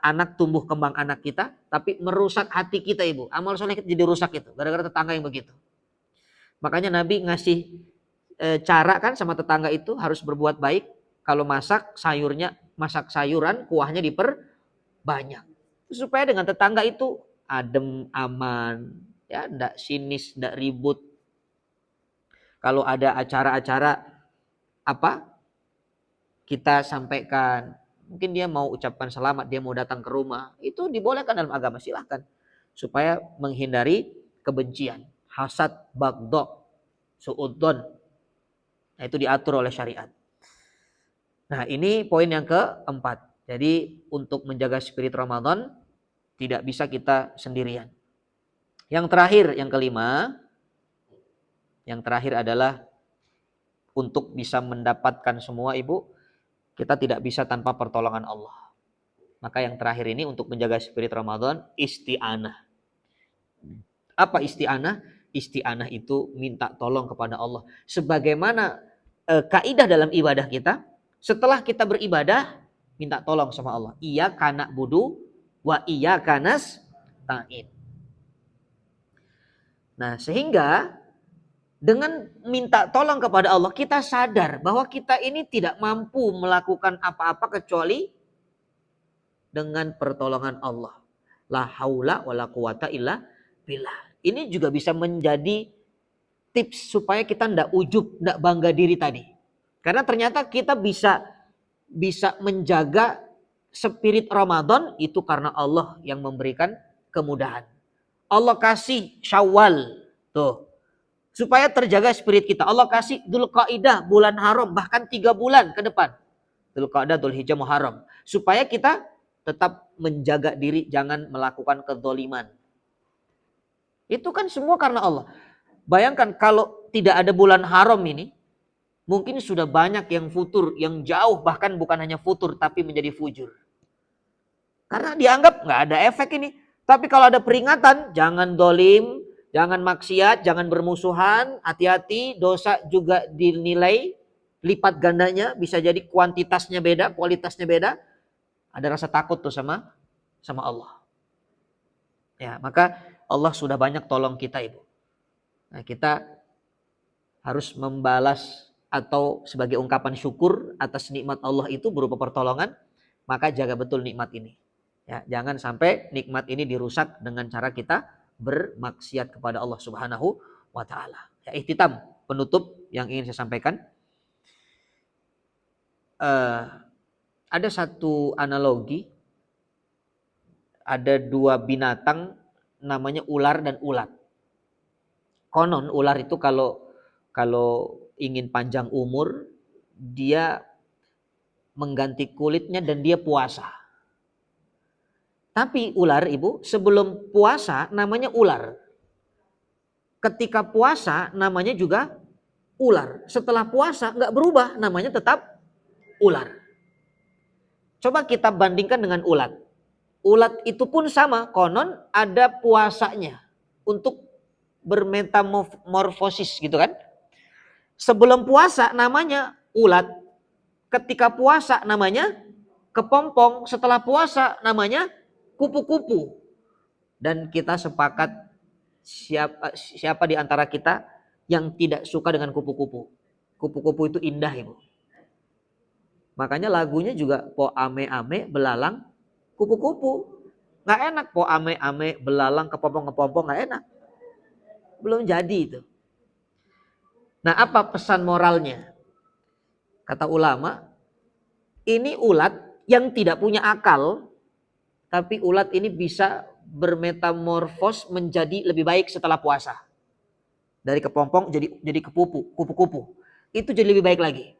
anak tumbuh kembang anak kita, tapi merusak hati kita ibu. Amal soleh kita jadi rusak itu, gara-gara tetangga yang begitu. Makanya Nabi ngasih cara kan sama tetangga itu harus berbuat baik. Kalau masak sayurnya, masak sayuran, kuahnya diperbanyak. Supaya dengan tetangga itu adem, aman, ya, ndak sinis, ndak ribut. Kalau ada acara-acara apa, kita sampaikan. Mungkin dia mau ucapkan selamat, dia mau datang ke rumah, itu dibolehkan dalam agama, silahkan. Supaya menghindari kebencian, hasad, bagdo, suudzon. Nah, itu diatur oleh syariat. Nah, ini poin yang keempat. Jadi untuk menjaga spirit Ramadan tidak bisa kita sendirian. Yang terakhir, yang kelima, yang terakhir adalah untuk bisa mendapatkan semua Ibu, kita tidak bisa tanpa pertolongan Allah. Maka yang terakhir ini untuk menjaga spirit Ramadan, isti'anah. Apa isti'anah? Isti'anah itu minta tolong kepada Allah. Sebagaimana kaidah dalam ibadah kita, setelah kita beribadah, minta tolong sama Allah. Iyyaka na'budu wa iyyaka nasta'in. Nah, sehingga dengan minta tolong kepada Allah, kita sadar bahwa kita ini tidak mampu melakukan apa-apa kecuali dengan pertolongan Allah. La haula wala quwata illa billah. Ini juga bisa menjadi tips supaya kita tidak ujub, tidak bangga diri tadi. Karena ternyata kita bisa menjaga spirit Ramadan itu karena Allah yang memberikan kemudahan. Allah kasih Syawal tuh supaya terjaga spirit kita. Allah kasih Dzulqa'dah, bulan haram, bahkan 3 bulan ke depan. Dzulqa'dah, Dzulhijjah, Muharram. Supaya kita tetap menjaga diri jangan melakukan kezaliman. Itu kan semua karena Allah. Bayangkan kalau tidak ada bulan haram ini, mungkin sudah banyak yang futur, yang jauh, bahkan bukan hanya futur tapi menjadi fujur. Karena dianggap nggak ada efek ini. Tapi kalau ada peringatan, jangan dolim, jangan maksiat, jangan bermusuhan, hati-hati, dosa juga dinilai lipat gandanya, bisa jadi kuantitasnya beda, kualitasnya beda. Ada rasa takut tuh sama Allah. Ya, maka Allah sudah banyak tolong kita, Ibu. Nah, kita harus membalas atau sebagai ungkapan syukur atas nikmat Allah itu berupa pertolongan, maka jaga betul nikmat ini. Ya, jangan sampai nikmat ini dirusak dengan cara kita bermaksiat kepada Allah Subhanahu wa taala. Ya, ihtitam penutup yang ingin saya sampaikan. Ada satu analogi, ada 2 binatang namanya ular dan ulat. Konon ular itu kalau ingin panjang umur, dia mengganti kulitnya dan dia puasa. Tapi ular, Ibu, sebelum puasa namanya ular. Ketika puasa namanya juga ular. Setelah puasa nggak berubah, namanya tetap ular. Coba kita bandingkan dengan ulat. Ulat itu pun sama, konon ada puasanya untuk bermetamorfosis gitu kan. Sebelum puasa namanya ulat, ketika puasa namanya kepompong, setelah puasa namanya kupu-kupu. Dan kita sepakat siapa di antara kita yang tidak suka dengan kupu-kupu. Kupu-kupu itu indah, Ibu. Makanya lagunya juga po ame-ame belalang kupu-kupu. Nggak enak po ame-ame belalang kepompong-kepompong, nggak enak. Belum jadi itu. Nah, apa pesan moralnya? Kata ulama, ini ulat yang tidak punya akal, tapi ulat ini bisa bermetamorfos menjadi lebih baik setelah puasa. Dari kepompong jadi kupu-kupu. Itu jadi lebih baik lagi.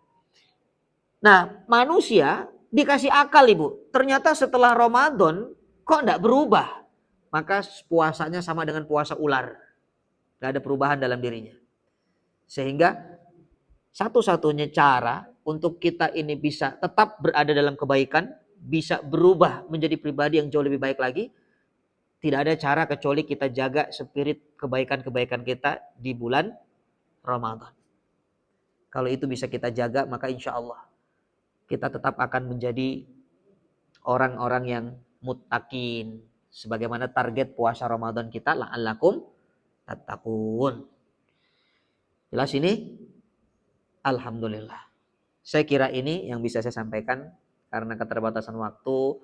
Nah, manusia dikasih akal, Ibu. Ternyata setelah Ramadan kok enggak berubah. Maka puasanya sama dengan puasa ular. Enggak ada perubahan dalam dirinya. Sehingga satu-satunya cara untuk kita ini bisa tetap berada dalam kebaikan, bisa berubah menjadi pribadi yang jauh lebih baik lagi, tidak ada cara kecuali kita jaga spirit kebaikan-kebaikan kita di bulan Ramadan. Kalau itu bisa kita jaga, maka insya Allah kita tetap akan menjadi orang-orang yang muttaqin. Sebagaimana target puasa Ramadan kita, la'allakum tattaqun. Jelas ini? Alhamdulillah. Saya kira ini yang bisa saya sampaikan. Karena keterbatasan waktu,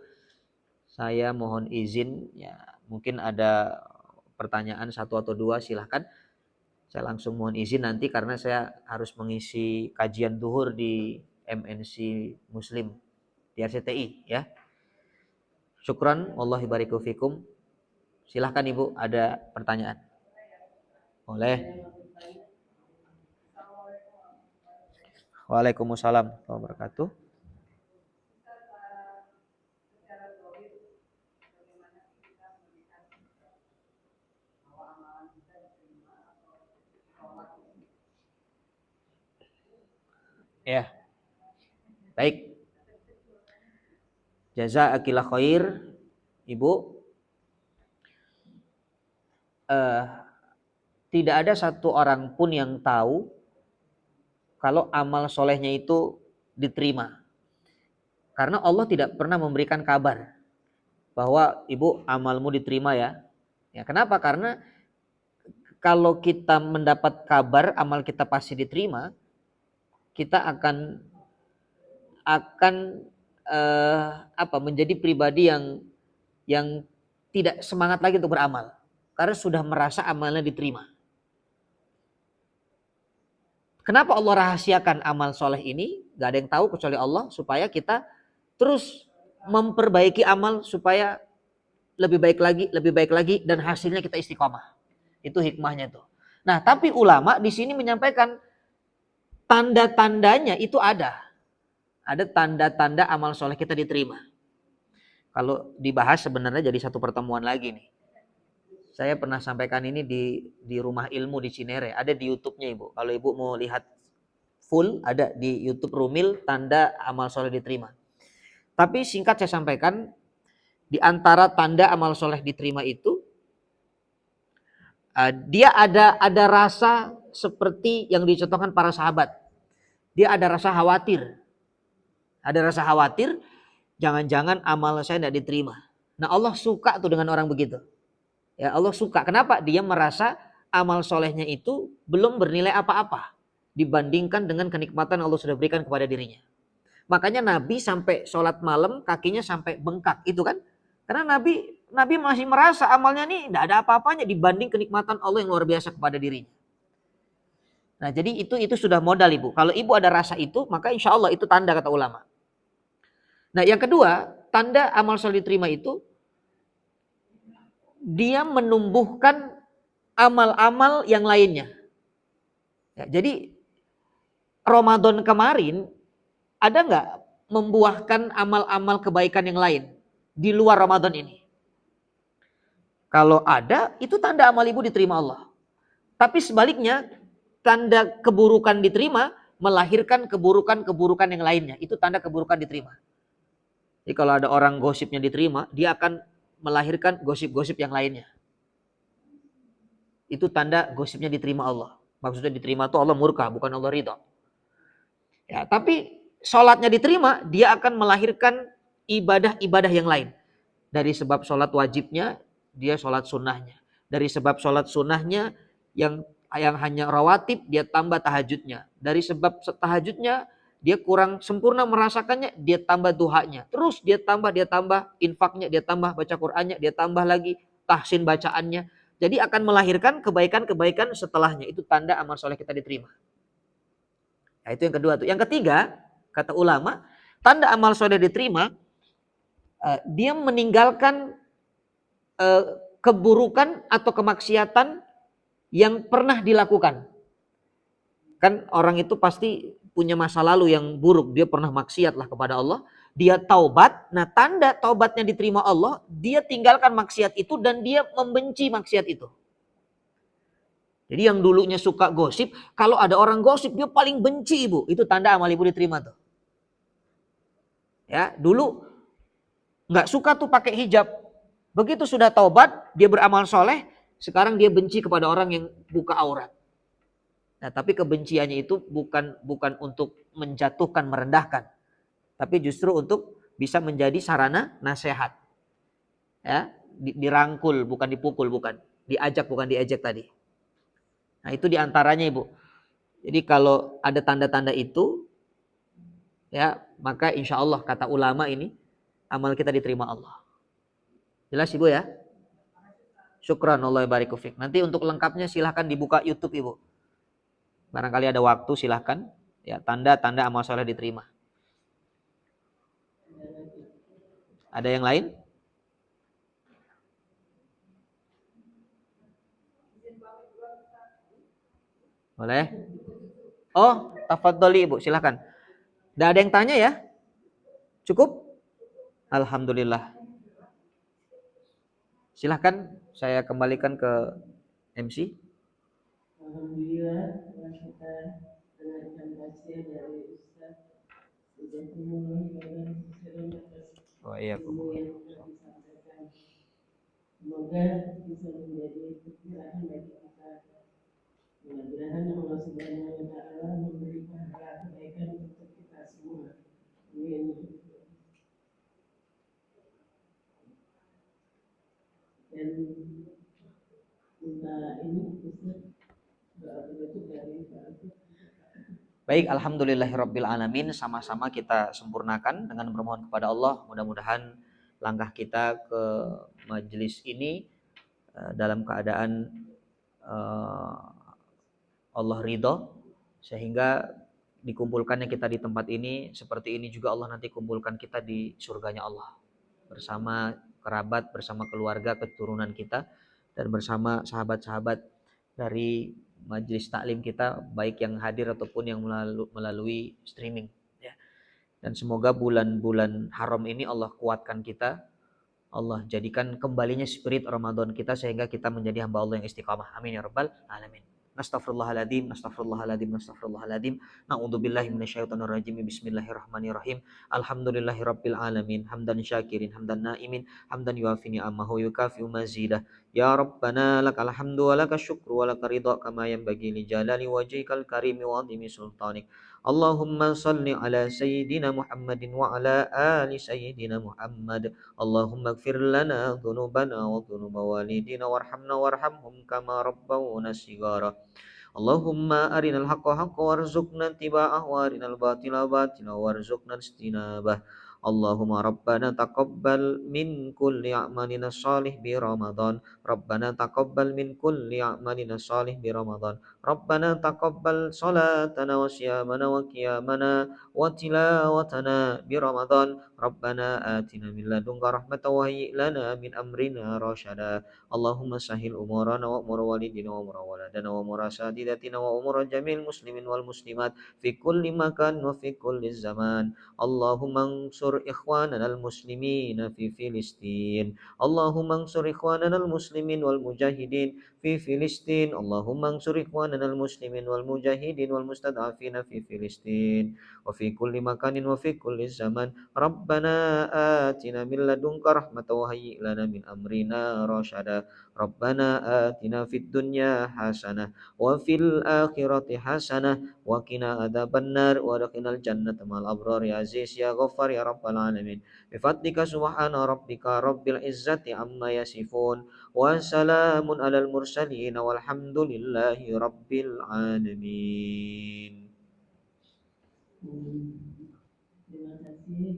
saya mohon izin, ya mungkin ada pertanyaan 1 atau 2, silahkan. Saya langsung mohon izin nanti karena saya harus mengisi kajian duhur di MNC Muslim di RCTI ya. Syukran, wallahi bariku fikum. Silahkan Ibu, ada pertanyaan. Boleh. Waalaikumsalam warahmatullahi wabarakatuh. Ya, baik. Jazakallahu khair, Ibu. Eh, Tidak ada satu orang pun yang tahu kalau amal solehnya itu diterima. Karena Allah tidak pernah memberikan kabar bahwa ibu amalmu diterima ya. Ya, kenapa? Karena kalau kita mendapat kabar amal kita pasti diterima, kita akan menjadi pribadi yang tidak semangat lagi untuk beramal karena sudah merasa amalnya diterima. Kenapa Allah rahasiakan amal soleh ini? Gak ada yang tahu kecuali Allah, supaya kita terus memperbaiki amal supaya lebih baik lagi dan hasilnya kita istiqomah. Itu hikmahnya tuh. Nah, tapi ulama di sini menyampaikan tanda-tandanya itu ada. Ada tanda-tanda amal soleh kita diterima. Kalau dibahas sebenarnya jadi satu pertemuan lagi nih. Saya pernah sampaikan ini di Rumah Ilmu di Cinere. Ada di YouTube-nya Ibu. Kalau Ibu mau lihat full, ada di YouTube Rumil tanda amal soleh diterima. Tapi singkat saya sampaikan, di antara tanda amal soleh diterima itu, dia ada rasa seperti yang dicontohkan para sahabat. Dia ada rasa khawatir. Ada rasa khawatir, jangan-jangan amal saya tidak diterima. Nah Allah suka tuh dengan orang begitu. Ya Allah suka. Kenapa? Dia merasa amal solehnya itu belum bernilai apa-apa dibandingkan dengan kenikmatan Allah sudah berikan kepada dirinya. Makanya Nabi sampai sholat malam kakinya sampai bengkak, itu kan? Karena Nabi masih merasa amalnya nih tidak ada apa-apanya dibanding kenikmatan Allah yang luar biasa kepada dirinya. Nah jadi itu sudah modal Ibu. Kalau Ibu ada rasa itu, maka insya Allah itu tanda kata ulama. Nah yang kedua, tanda amal soleh diterima itu dia menumbuhkan amal-amal yang lainnya. Ya, jadi Ramadan kemarin ada nggak membuahkan amal-amal kebaikan yang lain di luar Ramadan ini? Kalau ada, itu tanda amal ibu diterima Allah. Tapi sebaliknya, tanda keburukan diterima melahirkan keburukan-keburukan yang lainnya. Itu tanda keburukan diterima. Jadi kalau ada orang gosipnya diterima, dia akan melahirkan gosip-gosip yang lainnya. Itu tanda gosipnya diterima Allah. Maksudnya diterima itu Allah murka, bukan Allah ridha. Ya, tapi sholatnya diterima, dia akan melahirkan ibadah-ibadah yang lain. Dari sebab sholat wajibnya, dia sholat sunnahnya. Dari sebab sholat sunnahnya, yang hanya rawatib, dia tambah tahajudnya. Dari sebab tahajudnya, dia kurang sempurna merasakannya, dia tambah duhanya. Terus dia tambah infaknya, dia tambah baca Qur'annya, dia tambah lagi tahsin bacaannya. Jadi akan melahirkan kebaikan-kebaikan setelahnya. Itu tanda amal soleh kita diterima. Nah, itu yang kedua tuh. Yang ketiga, kata ulama, tanda amal soleh diterima, dia meninggalkan keburukan atau kemaksiatan yang pernah dilakukan. Kan orang itu pasti punya masa lalu yang buruk, dia pernah maksiat lah kepada Allah, dia taubat. Nah, tanda taubatnya diterima Allah, dia tinggalkan maksiat itu dan dia membenci maksiat itu. Jadi yang dulunya suka gosip, kalau ada orang gosip dia paling benci Ibu. Itu tanda amal Ibu diterima tuh. Ya, dulu nggak suka tuh pakai hijab. Begitu sudah taubat, dia beramal soleh, sekarang dia benci kepada orang yang buka aurat. Nah, tapi kebenciannya itu bukan untuk menjatuhkan, merendahkan, tapi justru untuk bisa menjadi sarana nasihat. Ya, dirangkul bukan dipukul, bukan diajak, bukan diejek tadi. Nah, itu diantaranya Ibu. Jadi kalau ada tanda-tanda itu, ya maka insya Allah kata ulama ini amal kita diterima Allah. Jelas Ibu ya? Syukran Allah bariku fik. Nanti untuk lengkapnya silahkan dibuka YouTube Ibu. Barangkali ada waktu silahkan. Ya, tanda-tanda amal soleh diterima. Ada yang lain? Boleh? Oh, tafadholi Ibu, silakan. Tidak ada yang tanya ya? Cukup? Alhamdulillah. Silahkan saya kembalikan ke MC. Alhamdulillah telah kita dengarkan tafsir dari Ustaz Jazakumullah khairan katsiran atas Oh iya, ilmu yang telah disampaikan. Semoga bisa menjadi pencerahan bagi kita. Mudah-mudahan Allah Subhanahu wa taala memberi pahala kebaikan untuk kita semua. Amin. Dan minta ini Ustaz doa penutup dari Pak Ustaz. Baik, alhamdulillahirabbil alamin, sama-sama kita sempurnakan dengan bermohon kepada Allah, mudah-mudahan langkah kita ke majelis ini dalam keadaan eh, Allah ridho, sehingga dikumpulkannya kita di tempat ini seperti ini juga Allah nanti kumpulkan kita di surganya Allah bersama kerabat, bersama keluarga, keturunan kita, dan bersama sahabat-sahabat dari majelis taklim kita, baik yang hadir ataupun yang melalui streaming ya. Dan semoga bulan-bulan haram ini Allah kuatkan kita, Allah jadikan kembalinya spirit Ramadan kita sehingga kita menjadi hamba Allah yang istiqamah. Amin ya rabbal alamin. Nastaghfirullahaladzim, nastaghfirullahaladzim, nastaghfirullahaladzim. Na'udzubillahi minasyaitonir rajim. Bismillahirrahmanirrahim. Alhamdulillahirabbil alamin. Hamdan syakirin, hamdan naimin, hamdan yuafi ni'amahu yukafi'u mazidah. Ya Rabbana lakal hamdu wa lakal syukru wa lakal ridha kama yanbaghi li jalali wajhikal karimi wa 'azimi sultanik. Allahumma salli ala sayyidina Muhammadin wa ala ali sayyidina Muhammad. Allahumma gfir lana dhunubana wa dhunuba walidina warhamna warhamhum kama rabbawna sigara. Allahumma arinal haqqa haqqa warzuqna tiba'ah wa arinal batila batila warzuqna istinabah. Allahumma rabbana taqabbal min kulli a'malina salih bi Ramadan. Rabbana taqabbal min kulli a'malina salih bi Ramadan. Rabbana taqabbal salatana wa siyamana wa qiyamana wa tilawatana bi Ramadan. Rabbana atina min ladunka rahmatan wa hayyi' lana min amrina rasyada. Allahumma sahil umurana wa umur walidina wa umur waladana wa umur asatidatina wa umur jamil muslimin wal muslimat fi kulli makan wa fi kulli zaman. Allahumma ansur ikhwanana al muslimin fi Filistin. Allahumma ansur ikhwanana al muslimin wal mujahidin fi Filistin. Allahumma ansur ikhwanana al muslimin wal mujahidin wal mustad'afina fi Filistin wa fi kulli makanin wa fi kulli zaman. Rabbana atina min ladunka rahmatan wa hayyi' lana min amrina rasyada. Rabbana atina fid dunya hasanah wa fil akhirati hasanah wa qina adzabannar wa adkhilnal jannata ma'al abrar ya aziz ya ghaffar ya rabbal alamin. Bi fadlika subhana rabbika rabbil izzati amma yasifun wa salamun alal mursalin walhamdulillahi rabbil alamin. Terima kasih.